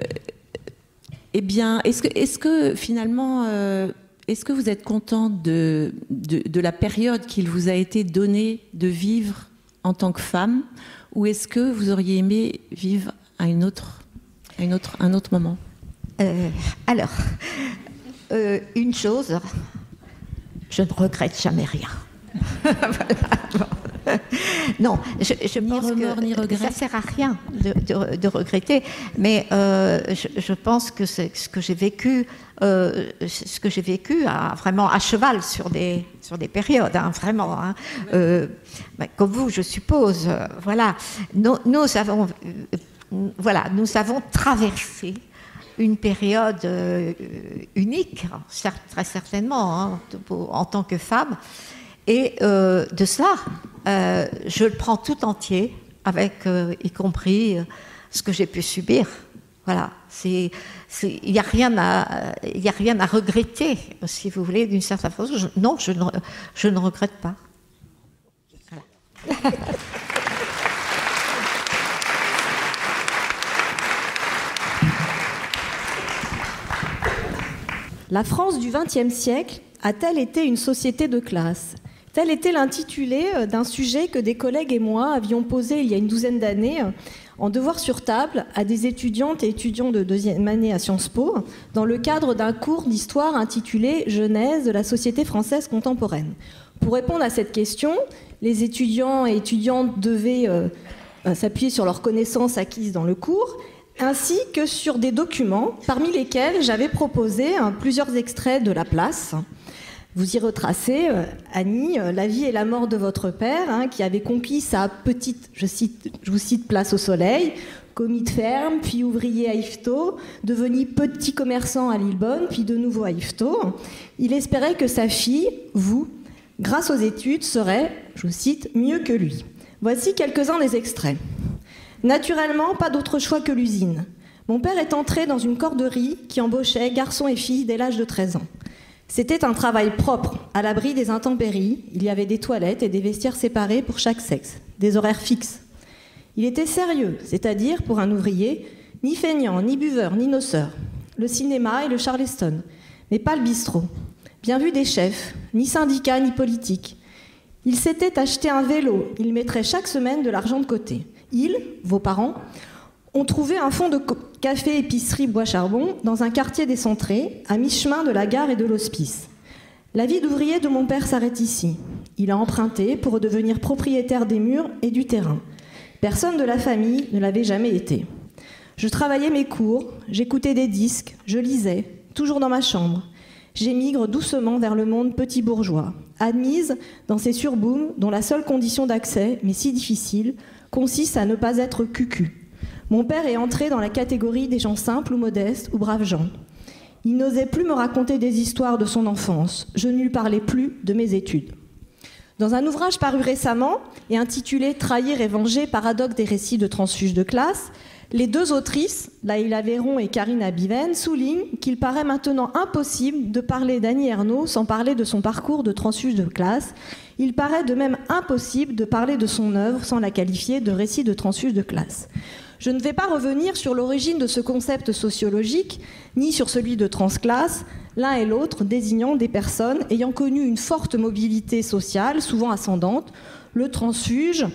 bien, est-ce que finalement, est-ce que vous êtes content de la période qu'il vous a été donnée de vivre en tant que femme, ou est-ce que vous auriez aimé vivre à un autre moment? Alors, une chose, je ne regrette jamais rien. Voilà. Non, je pense que ça ne sert à rien de regretter, mais je pense que ce que j'ai vécu a vraiment à cheval sur des périodes, hein, vraiment. Hein. Comme vous, je suppose. Voilà. Nous avons traversé une période unique, très certainement, hein, en tant que femme. Et de cela, je le prends tout entier, avec y compris ce que j'ai pu subir. Voilà, il n'y a rien à regretter, si vous voulez, d'une certaine façon. Non, je ne regrette pas. Voilà. La France du XXe siècle a-t-elle été une société de classe ? Tel était l'intitulé d'un sujet que des collègues et moi avions posé il y a une douzaine d'années en devoir sur table à des étudiantes et étudiants de deuxième année à Sciences Po dans le cadre d'un cours d'histoire intitulé « Genèse de la société française contemporaine ». Pour répondre à cette question, les étudiants et étudiantes devaient s'appuyer sur leurs connaissances acquises dans le cours, ainsi que sur des documents, parmi lesquels j'avais proposé plusieurs extraits de La Place. Vous y retracez, Annie, la vie et la mort de votre père, qui avait conquis sa petite, je vous cite, place au soleil, commis de ferme, puis ouvrier à Yvetot, devenu petit commerçant à Lillebonne, puis de nouveau à Yvetot. Il espérait que sa fille, vous, grâce aux études, serait, je vous cite, mieux que lui. Voici quelques-uns des extraits. Naturellement, pas d'autre choix que l'usine. Mon père est entré dans une corderie qui embauchait garçons et filles dès l'âge de 13 ans. C'était un travail propre, à l'abri des intempéries. Il y avait des toilettes et des vestiaires séparés pour chaque sexe, des horaires fixes. Il était sérieux, c'est-à-dire, pour un ouvrier, ni feignant, ni buveur, ni noceur. Le cinéma et le Charleston, mais pas le bistrot. Bien vu des chefs, ni syndicats, ni politiques. Il s'était acheté un vélo, il mettrait chaque semaine de l'argent de côté. Ils, vos parents, ont trouvé un fonds de café-épicerie Bois-Charbon dans un quartier décentré, à mi-chemin de la gare et de l'hospice. La vie d'ouvrier de mon père s'arrête ici. Il a emprunté pour redevenir propriétaire des murs et du terrain. Personne de la famille ne l'avait jamais été. Je travaillais mes cours, j'écoutais des disques, je lisais, toujours dans ma chambre. J'émigre doucement vers le monde petit bourgeois, admise dans ces surbooms dont la seule condition d'accès, mais si difficile, consiste à ne pas être cucu. Mon père est entré dans la catégorie des gens simples ou modestes ou braves gens. Il n'osait plus me raconter des histoires de son enfance. Je ne lui parlais plus de mes études. Dans un ouvrage paru récemment et intitulé « Trahir et venger, paradoxe des récits de transfuges de classe », les deux autrices, Laïla Véron et Karine Abiven, soulignent qu'il paraît maintenant impossible de parler d'Annie Ernaux sans parler de son parcours de transfuge de classe. Il paraît de même impossible de parler de son œuvre sans la qualifier de récit de transfuge de classe. Je ne vais pas revenir sur l'origine de ce concept sociologique, ni sur celui de transclasse, l'un et l'autre désignant des personnes ayant connu une forte mobilité sociale, souvent ascendante. Le transfuge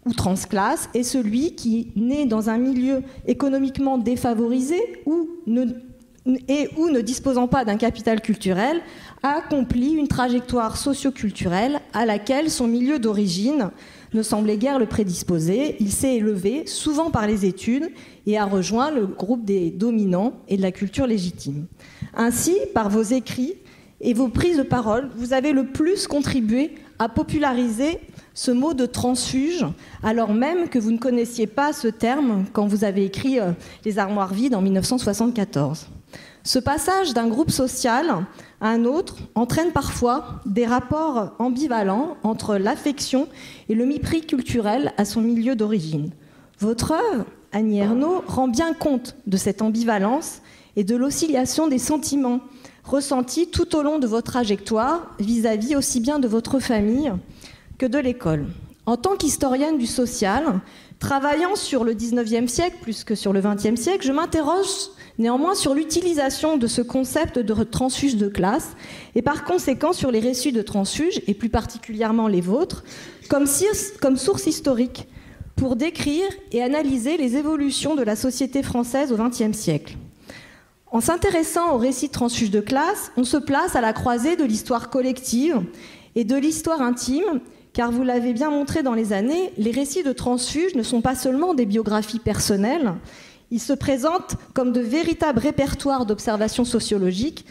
ou transclasse est celui qui naît dans un milieu économiquement défavorisé ou ne disposant pas d'un capital culturel, a accompli une trajectoire socio-culturelle à laquelle son milieu d'origine ne semblait guère le prédisposer. Il s'est élevé, souvent par les études, et a rejoint le groupe des dominants et de la culture légitime. Ainsi, par vos écrits et vos prises de parole, vous avez le plus contribué à populariser ce mot de transfuge, alors même que vous ne connaissiez pas ce terme quand vous avez écrit Les armoires vides en 1974. Ce passage d'un groupe social à un autre entraîne parfois des rapports ambivalents entre l'affection et le mépris culturel à son milieu d'origine. Votre œuvre, Annie Ernaux, rend bien compte de cette ambivalence et de l'oscillation des sentiments ressentis tout au long de votre trajectoire vis-à-vis aussi bien de votre famille que de l'école. En tant qu'historienne du social, travaillant sur le 19e siècle plus que sur le 20e siècle, je m'interroge néanmoins sur l'utilisation de ce concept de transfuge de classe et par conséquent sur les récits de transfuge, et plus particulièrement les vôtres, comme source historique pour décrire et analyser les évolutions de la société française au XXe siècle. En s'intéressant aux récits de transfuge de classe, on se place à la croisée de l'histoire collective et de l'histoire intime, car vous l'avez bien montré dans les années, les récits de transfuge ne sont pas seulement des biographies personnelles, ils se présentent comme de véritables répertoires d'observations sociologiques,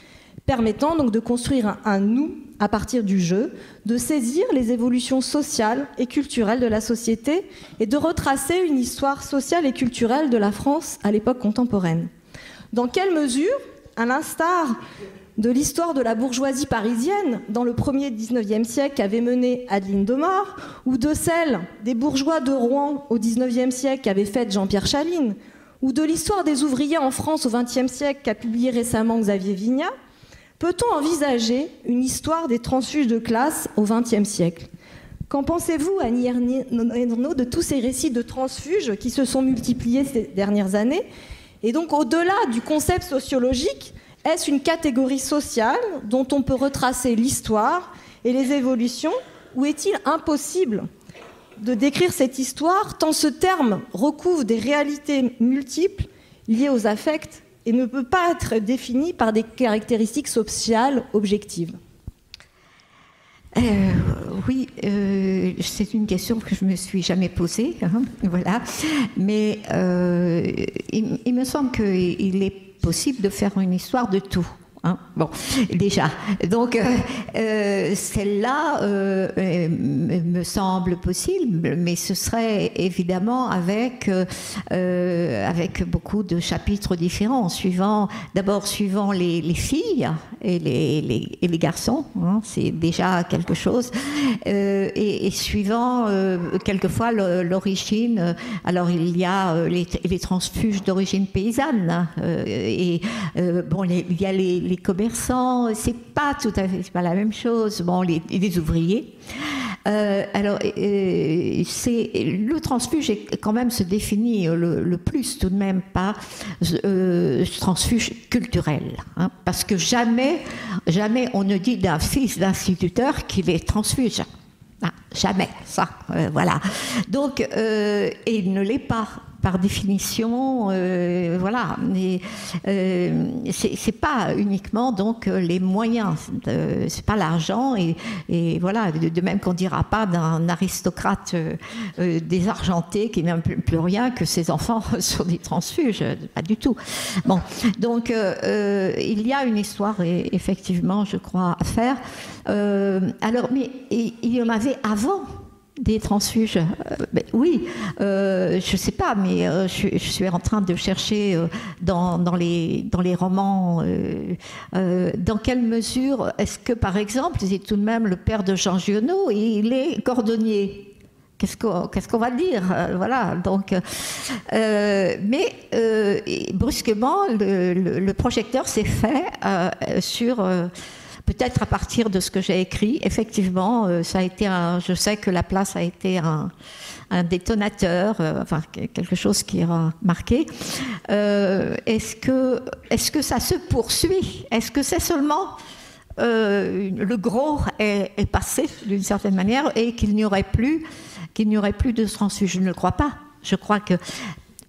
permettant donc de construire un nous à partir du jeu, de saisir les évolutions sociales et culturelles de la société et de retracer une histoire sociale et culturelle de la France à l'époque contemporaine. Dans quelle mesure, à l'instar de l'histoire de la bourgeoisie parisienne dans le premier 19e siècle qu'avait mené Adeline Domard, ou de celle des bourgeois de Rouen au 19e siècle qu'avait faite Jean-Pierre Chaline, ou de l'histoire des ouvriers en France au XXe siècle qu'a publié récemment Xavier Vignat, peut-on envisager une histoire des transfuges de classe au XXe siècle ? Qu'en pensez-vous, Annie Ernaux, de tous ces récits de transfuges qui se sont multipliés ces dernières années ? Et donc, au-delà du concept sociologique, est-ce une catégorie sociale dont on peut retracer l'histoire et les évolutions ou est-il impossible de décrire cette histoire tant ce terme recouvre des réalités multiples liées aux affects et ne peut pas être défini par des caractéristiques sociales objectives? Oui, c'est une question que je me suis jamais posée, hein, voilà. Mais il me semble qu'il est possible de faire une histoire de tout. Hein, bon, déjà. Donc, celle-là me semble possible, mais ce serait évidemment avec beaucoup de chapitres différents, d'abord suivant les filles et les garçons, hein, c'est déjà quelque chose, et suivant quelquefois l'origine. Alors, il y a les transfuges d'origine paysanne, hein, et bon, il y a les commerçants, c'est pas tout à fait, c'est pas la même chose. Bon, les ouvriers. Alors, le transfuge quand même se définit le plus tout de même par transfuge culturel, hein, parce que jamais on ne dit d'un fils d'instituteur qu'il est transfuge. Ah, jamais, ça, voilà. Donc, et il ne l'est pas. Par définition, voilà. C'est pas uniquement donc les moyens, c'est pas l'argent et voilà. De même qu'on dira pas d'un aristocrate désargenté qui n'a plus rien que ses enfants sont des transfuges, pas du tout. Bon, donc il y a une histoire effectivement, je crois, à faire. Alors, mais il y en avait avant. Des transfuges, oui, je ne sais pas, mais je suis en train de chercher dans les romans dans quelle mesure est-ce que, par exemple, c'est tout de même le père de Jean Giono, il est cordonnier. Qu'est-ce qu'on va dire, voilà. Donc, mais brusquement, le projecteur s'est fait sur peut-être à partir de ce que j'ai écrit. Effectivement, ça a été je sais que la place a été un détonateur, enfin quelque chose qui a marqué. Est-ce que ça se poursuit? Est-ce que c'est seulement le gros est passé d'une certaine manière et qu'il n'y aurait plus de transfuge? Je ne le crois pas.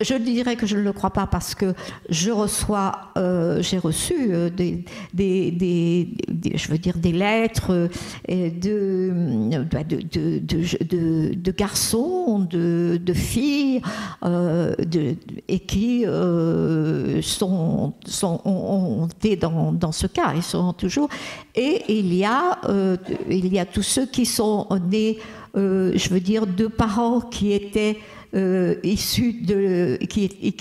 Je dirais que je ne le crois pas parce que j'ai reçu des lettres de garçons, de filles, et qui ont été dans ce cas, ils sont toujours. Et il y a tous ceux qui sont nés, de parents qui étaient qui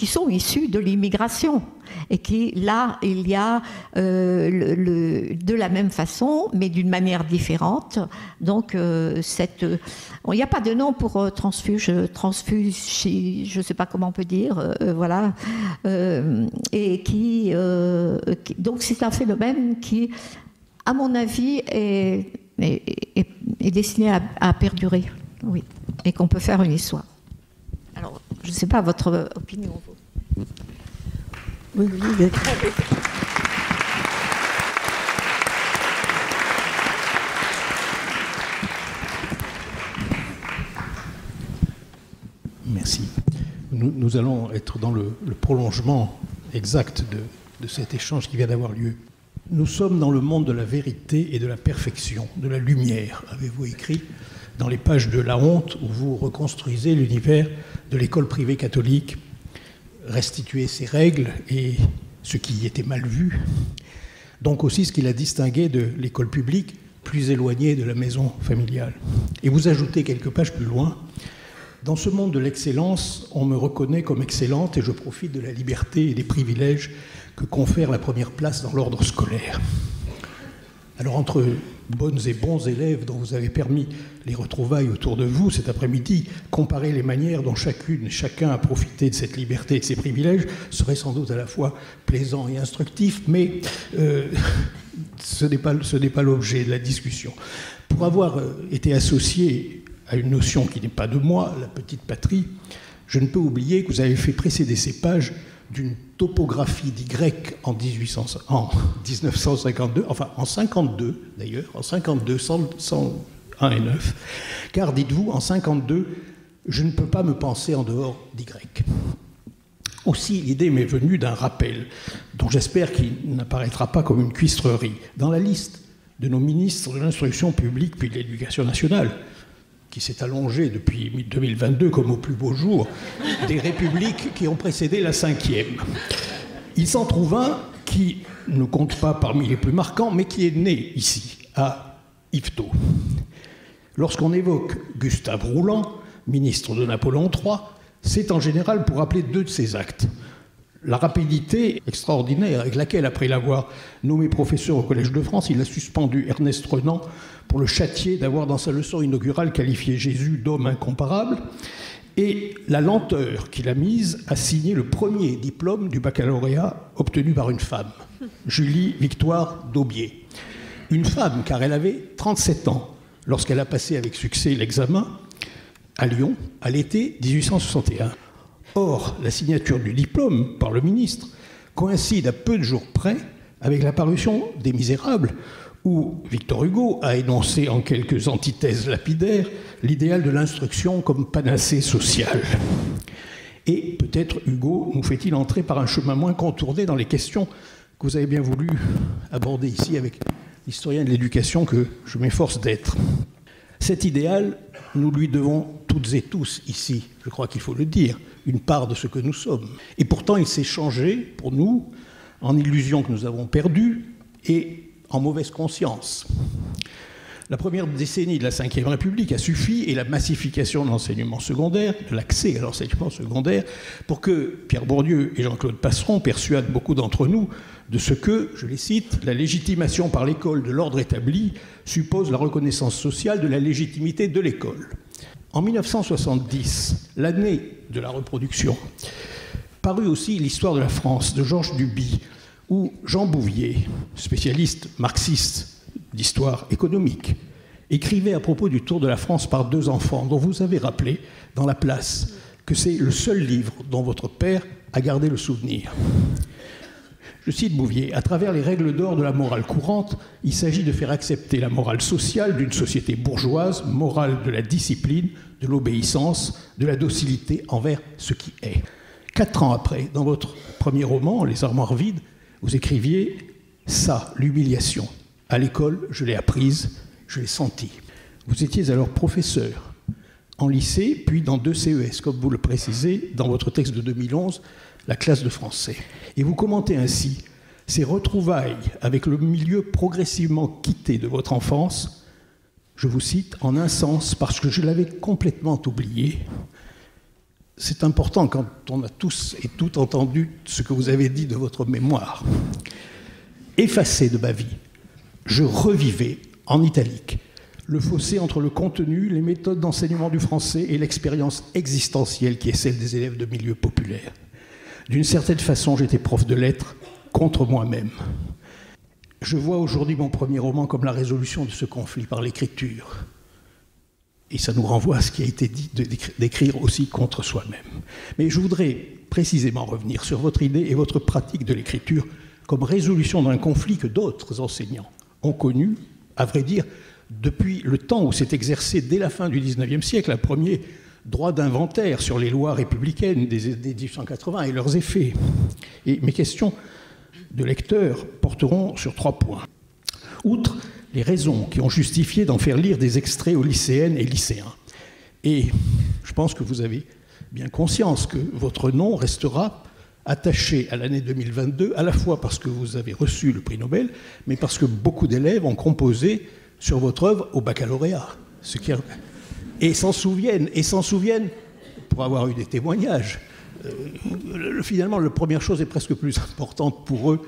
sont issus de l'immigration et qui, là, il y a de la même façon, mais d'une manière différente. Donc, il n'y a pas de nom pour transfuge, je ne sais pas comment on peut dire, voilà, et donc c'est un phénomène qui, à mon avis, est destiné à perdurer, oui, et qu'on peut faire une histoire. Alors, je ne sais pas votre opinion. Oui. Merci. Nous allons être dans le prolongement exact de cet échange qui vient d'avoir lieu. Nous sommes dans le monde de la vérité et de la perfection, de la lumière, avez-vous écrit dans les pages de La Honte, où vous reconstruisez l'univers de l'école privée catholique, restituez ses règles et ce qui y était mal vu, donc aussi ce qui la distinguait de l'école publique, plus éloignée de la maison familiale. Et vous ajoutez quelques pages plus loin, dans ce monde de l'excellence, on me reconnaît comme excellente et je profite de la liberté et des privilèges que confère la première place dans l'ordre scolaire. Alors entre bonnes et bons élèves dont vous avez permis les retrouvailles autour de vous cet après-midi, comparer les manières dont chacune et chacun a profité de cette liberté et de ces privilèges serait sans doute à la fois plaisant et instructif, mais ce n'est pas l'objet de la discussion. Pour avoir été associé à une notion qui n'est pas de moi, la petite patrie, je ne peux oublier que vous avez fait précéder ces pages d'une topographie d'Y en 1952, enfin en 52 d'ailleurs, en 52, 1 et 9. Car, dites-vous, en 52, je ne peux pas me penser en dehors d'Y. Aussi, l'idée m'est venue d'un rappel, dont j'espère qu'il n'apparaîtra pas comme une cuistrerie. Dans la liste de nos ministres de l'instruction publique puis de l'éducation nationale, qui s'est allongée depuis 2022 comme au plus beau jour, des républiques qui ont précédé la 5e. Il s'en trouve un qui ne compte pas parmi les plus marquants, mais qui est né ici, à Yvetot. Lorsqu'on évoque Gustave Rouland, ministre de Napoléon III, c'est en général pour rappeler deux de ses actes. La rapidité extraordinaire avec laquelle, après l'avoir nommé professeur au Collège de France, il a suspendu Ernest Renan pour le châtier d'avoir dans sa leçon inaugurale qualifié Jésus d'homme incomparable, et la lenteur qu'il a mise à signer le premier diplôme du baccalauréat obtenu par une femme, Julie Victoire d'Aubier. Une femme, car elle avait 37 ans lorsqu'elle a passé avec succès l'examen à Lyon à l'été 1861. Or, la signature du diplôme par le ministre coïncide à peu de jours près avec la parution des Misérables, où Victor Hugo a énoncé en quelques antithèses lapidaires l'idéal de l'instruction comme panacée sociale. Et peut-être Hugo nous fait-il entrer par un chemin moins contourné dans les questions que vous avez bien voulu aborder ici avec l'historien de l'éducation que je m'efforce d'être. Cet idéal, nous lui devons toutes et tous ici, je crois qu'il faut le dire, une part de ce que nous sommes. Et pourtant, il s'est changé pour nous en illusion que nous avons perdue et en mauvaise conscience. La première décennie de la Ve République a suffi, et la massification de l'enseignement secondaire, de l'accès à l'enseignement secondaire, pour que Pierre Bourdieu et Jean-Claude Passeron persuadent beaucoup d'entre nous de ce que, je les cite, la légitimation par l'école de l'ordre établi suppose la reconnaissance sociale de la légitimité de l'école. En 1970, l'année de la reproduction, parut aussi l'histoire de la France de Georges Duby, où Jean Bouvier, spécialiste marxiste d'histoire économique, écrivait à propos du tour de la France par deux enfants, dont vous avez rappelé dans La Place que c'est le seul livre dont votre père a gardé le souvenir. Je cite Bouvier, « À travers les règles d'or de la morale courante, il s'agit de faire accepter la morale sociale d'une société bourgeoise, morale de la discipline, de l'obéissance, de la docilité envers ce qui est. » 4 ans après, dans votre premier roman, Les armoires vides, vous écriviez « Ça, l'humiliation. À l'école, je l'ai apprise, je l'ai sentie. » Vous étiez alors professeur en lycée, puis dans 2 CES, comme vous le précisez dans votre texte de 2011, la classe de français. Et vous commentez ainsi ces retrouvailles avec le milieu progressivement quitté de votre enfance, je vous cite, en un sens, parce que je l'avais complètement oublié. C'est important quand on a tous et toutes entendu ce que vous avez dit de votre mémoire. Effacé de ma vie, je revivais, en italique, le fossé entre le contenu, les méthodes d'enseignement du français et l'expérience existentielle qui est celle des élèves de milieu populaire. D'une certaine façon, j'étais prof de lettres contre moi-même. Je vois aujourd'hui mon premier roman comme la résolution de ce conflit par l'écriture. Et ça nous renvoie à ce qui a été dit d'écrire aussi contre soi-même. Mais je voudrais précisément revenir sur votre idée et votre pratique de l'écriture comme résolution d'un conflit que d'autres enseignants ont connu, à vrai dire, depuis le temps où s'est exercé dès la fin du XIXe siècle un premier droit d'inventaire sur les lois républicaines des 1880 et leurs effets. Et mes questions de lecteur porteront sur 3 points. Outre les raisons qui ont justifié d'en faire lire des extraits aux lycéennes et lycéens. Et je pense que vous avez bien conscience que votre nom restera attaché à l'année 2022, à la fois parce que vous avez reçu le prix Nobel, mais parce que beaucoup d'élèves ont composé sur votre œuvre au baccalauréat. Et s'en souviennent, pour avoir eu des témoignages. Finalement, la première chose est presque plus importante pour eux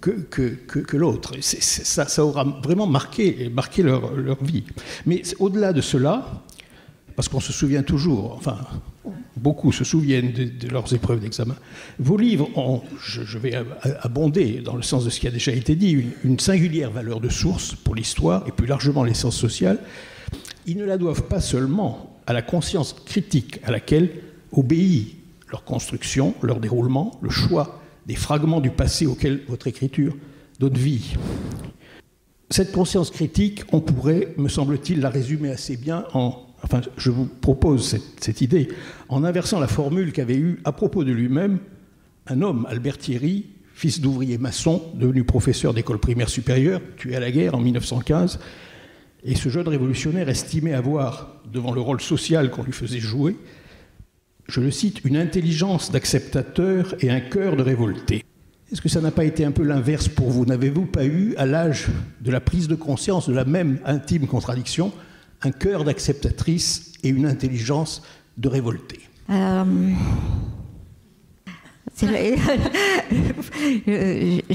que l'autre. Ça aura vraiment marqué leur vie. Mais au-delà de cela, parce qu'on se souvient toujours, enfin, beaucoup se souviennent de leurs épreuves d'examen, vos livres ont, je vais abonder dans le sens de ce qui a déjà été dit, une singulière valeur de source pour l'histoire et plus largement les sciences sociales. Ils ne la doivent pas seulement à la conscience critique à laquelle obéit leur construction, leur déroulement, le choix des fragments du passé auxquels votre écriture donne vie. Cette conscience critique, on pourrait, me semble-t-il, la résumer assez bien enfin, je vous propose cette idée en inversant la formule qu'avait eue à propos de lui-même un homme, Albert Thierry, fils d'ouvrier maçon, devenu professeur d'école primaire supérieure, tué à la guerre en 1915. Et ce jeune révolutionnaire estimait avoir, devant le rôle social qu'on lui faisait jouer, je le cite, une intelligence d'acceptateur et un cœur de révolté. Est-ce que ça n'a pas été un peu l'inverse pour vous? N'avez-vous pas eu, à l'âge de la prise de conscience de la même intime contradiction, un cœur d'acceptatrice et une intelligence de révolté? Je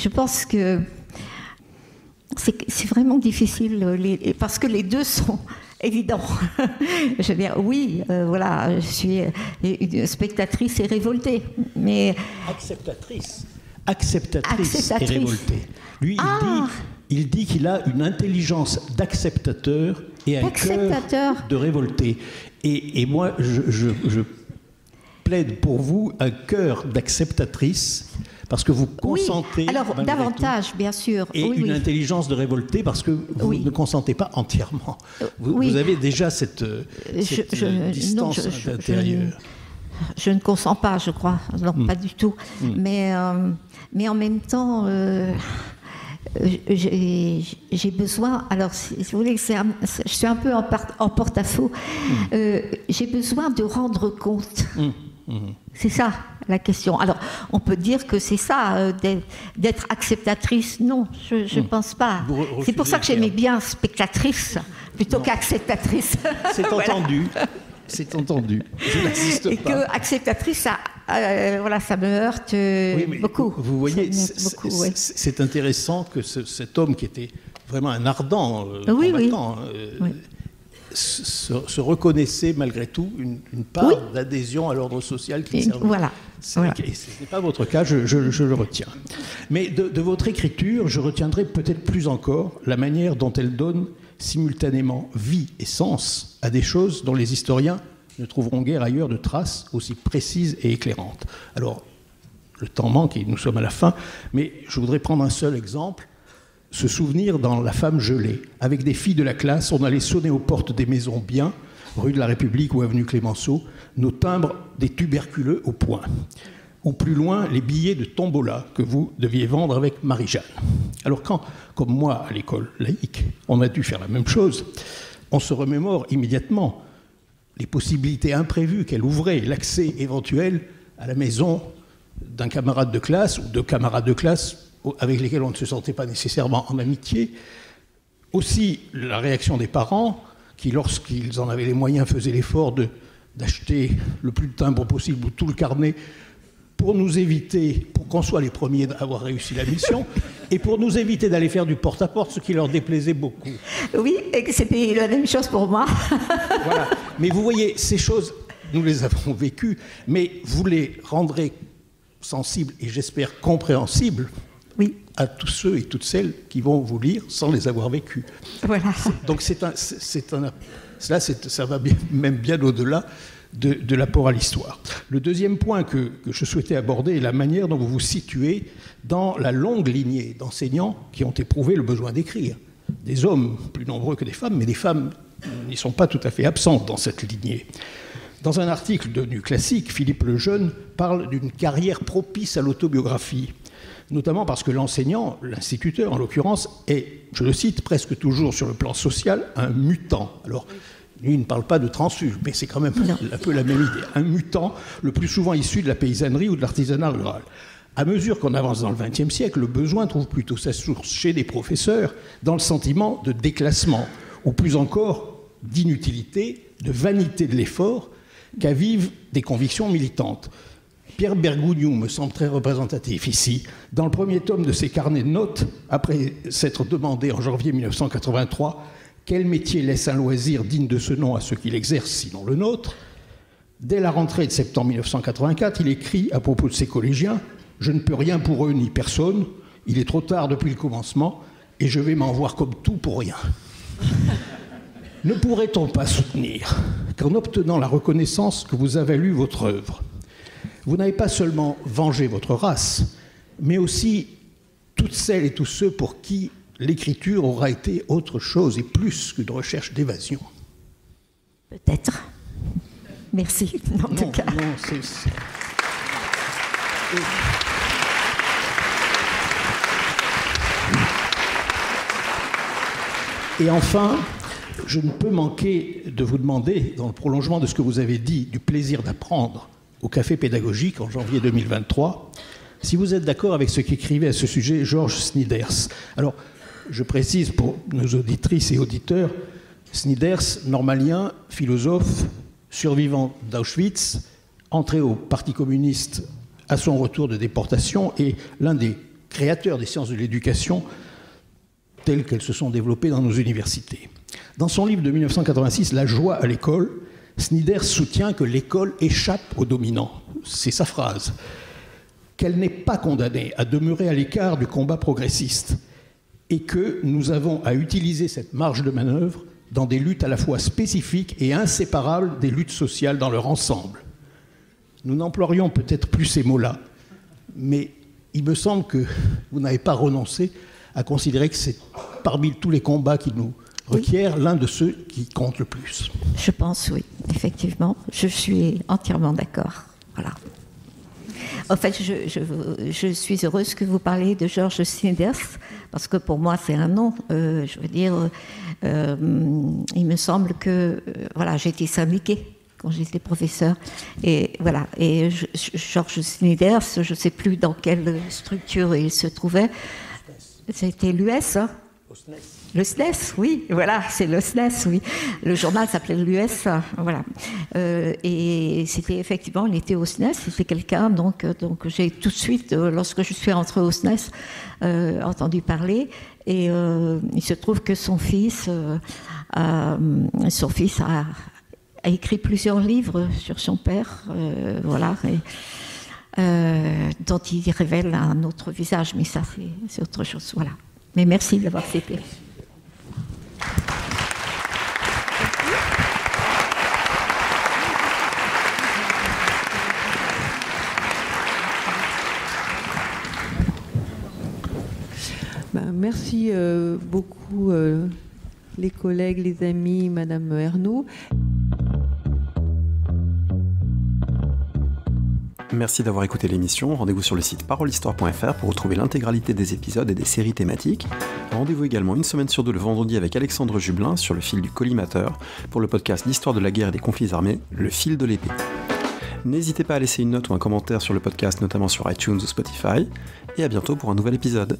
pense que c'est vraiment difficile, parce que les deux sont évidents. Je veux dire, oui, voilà, je suis une spectatrice et révoltée, mais... Acceptatrice et révoltée. Lui, il dit qu'il a une intelligence d'acceptateur et un cœur de révolté. Et moi, je plaide pour vous un cœur d'acceptatrice, parce que vous consentez... Oui, alors davantage, bien sûr. Et une intelligence de révolté, parce que vous ne consentez pas entièrement. Vous avez déjà cette distance intérieure. Je ne consens pas, je crois. Non, pas du tout. Mais en même temps, j'ai besoin... Alors, si vous voulez, je suis un peu en porte-à-faux. J'ai besoin de rendre compte. C'est ça, la question. Alors, on peut dire que c'est ça, d'être acceptatrice. Non, je ne pense pas. C'est pour ça que j'aimais bien spectatrice, plutôt qu'acceptatrice. C'est entendu. Voilà. C'est entendu, je n'insiste pas. Et que acceptatrice, voilà, ça me heurte beaucoup. Vous voyez, c'est intéressant que cet homme qui était vraiment un ardent combattant se reconnaissait malgré tout une part d'adhésion à l'ordre social qu'il servait. Voilà. Ce n'est pas votre cas, je le retiens. Mais de votre écriture, je retiendrai peut-être plus encore la manière dont elle donne simultanément vie et sens à des choses dont les historiens ne trouveront guère ailleurs de traces aussi précises et éclairantes. Alors, le temps manque et nous sommes à la fin, mais je voudrais prendre un seul exemple. Se souvenir dans La femme gelée. Avec des filles de la classe, on allait sonner aux portes des maisons bien, rue de la République ou avenue Clémenceau, nos timbres des tuberculeux au poing. Ou plus loin, les billets de tombola que vous deviez vendre avec Marie-Jeanne. Alors quand, comme moi, à l'école laïque, on a dû faire la même chose, on se remémore immédiatement les possibilités imprévues qu'elle ouvrait, l'accès éventuel à la maison d'un camarade de classe ou de camarades de classe avec lesquels on ne se sentait pas nécessairement en amitié. Aussi, la réaction des parents qui, lorsqu'ils en avaient les moyens, faisaient l'effort d'acheter le plus de timbres possible ou tout le carnet pour nous éviter, pour qu'on soit les premiers à avoir réussi la mission, et pour nous éviter d'aller faire du porte-à-porte, ce qui leur déplaisait beaucoup. Oui, et c'était la même chose pour moi. Voilà. Mais vous voyez, ces choses, nous les avons vécues, mais vous les rendrez sensibles, et j'espère compréhensibles, à tous ceux et toutes celles qui vont vous lire sans les avoir vécues. Voilà. Donc ça va même bien au-delà de l'apport à l'histoire. Le deuxième point que je souhaitais aborder est la manière dont vous vous situez dans la longue lignée d'enseignants qui ont éprouvé le besoin d'écrire. Des hommes plus nombreux que des femmes, mais des femmes n'y sont pas tout à fait absentes dans cette lignée. Dans un article devenu classique, Philippe Lejeune parle d'une carrière propice à l'autobiographie, notamment parce que l'enseignant, l'instituteur en l'occurrence, est, je le cite, presque toujours sur le plan social, un mutant. Alors, lui, il ne parle pas de transfuge, mais c'est quand même un peu la même idée. Un mutant, le plus souvent issu de la paysannerie ou de l'artisanat rural. À mesure qu'on avance dans le XXe siècle, le besoin trouve plutôt sa source chez des professeurs dans le sentiment de déclassement, ou plus encore d'inutilité, de vanité de l'effort, qu'avivent des convictions militantes. Pierre Bergougnou me semble très représentatif ici. Dans le premier tome de ses carnets de notes, après s'être demandé en janvier 1983 quel métier laisse un loisir digne de ce nom à ceux qui l'exercent, sinon le nôtre, dès la rentrée de septembre 1984, il écrit à propos de ses collégiens « Je ne peux rien pour eux ni personne, il est trop tard depuis le commencement, et je vais m'en voir comme tout pour rien. » Ne pourrait-on pas soutenir qu'en obtenant la reconnaissance que vous a valu votre œuvre, vous n'avez pas seulement vengé votre race, mais aussi toutes celles et tous ceux pour qui l'écriture aura été autre chose et plus qu'une recherche d'évasion. Peut-être. Merci, en tout cas. Non, Et enfin, je ne peux manquer de vous demander, dans le prolongement de ce que vous avez dit, du plaisir d'apprendre au Café pédagogique en janvier 2023, si vous êtes d'accord avec ce qu'écrivait à ce sujet Georges Snyders. Alors, je précise pour nos auditrices et auditeurs, Snyders, normalien, philosophe, survivant d'Auschwitz, entré au Parti communiste à son retour de déportation et l'un des créateurs des sciences de l'éducation telles qu'elles se sont développées dans nos universités. Dans son livre de 1986, La joie à l'école, Snyders soutient que l'école échappe aux dominants. C'est sa phrase. Qu'elle n'est pas condamnée à demeurer à l'écart du combat progressiste et que nous avons à utiliser cette marge de manœuvre dans des luttes à la fois spécifiques et inséparables des luttes sociales dans leur ensemble. Nous n'emploierions peut-être plus ces mots-là, mais il me semble que vous n'avez pas renoncé à considérer que c'est parmi tous les combats qui nous requièrent l'un de ceux qui comptent le plus. Je pense, oui, effectivement. Je suis entièrement d'accord. Voilà. En fait, je suis heureuse que vous parliez de Georges Snyders, parce que pour moi, c'est un nom. Je veux dire, il me semble que voilà, j'ai été syndiquée quand j'étais professeur. Et voilà. Et Georges Snyders, je ne sais plus dans quelle structure il se trouvait. C'était l'US, hein? Le SNES, oui, voilà, c'est le SNES, oui. Le journal s'appelait l'US, voilà. Et c'était effectivement, il était au SNES, c'était quelqu'un, donc j'ai tout de suite, lorsque je suis rentrée au SNES, entendu parler. Et il se trouve que son fils a écrit plusieurs livres sur son père, voilà. Dont il révèle un autre visage, mais ça, c'est autre chose, voilà. Mais merci de l'avoir cité. Merci beaucoup les collègues, les amis, Madame Ernaud. Merci d'avoir écouté l'émission. Rendez-vous sur le site parolehistoire.fr pour retrouver l'intégralité des épisodes et des séries thématiques. Rendez-vous également une semaine sur deux le vendredi avec Alexandre Jublin sur le fil du collimateur pour le podcast d'histoire de la guerre et des conflits armés, Le fil de l'épée. N'hésitez pas à laisser une note ou un commentaire sur le podcast, notamment sur iTunes ou Spotify. Et à bientôt pour un nouvel épisode.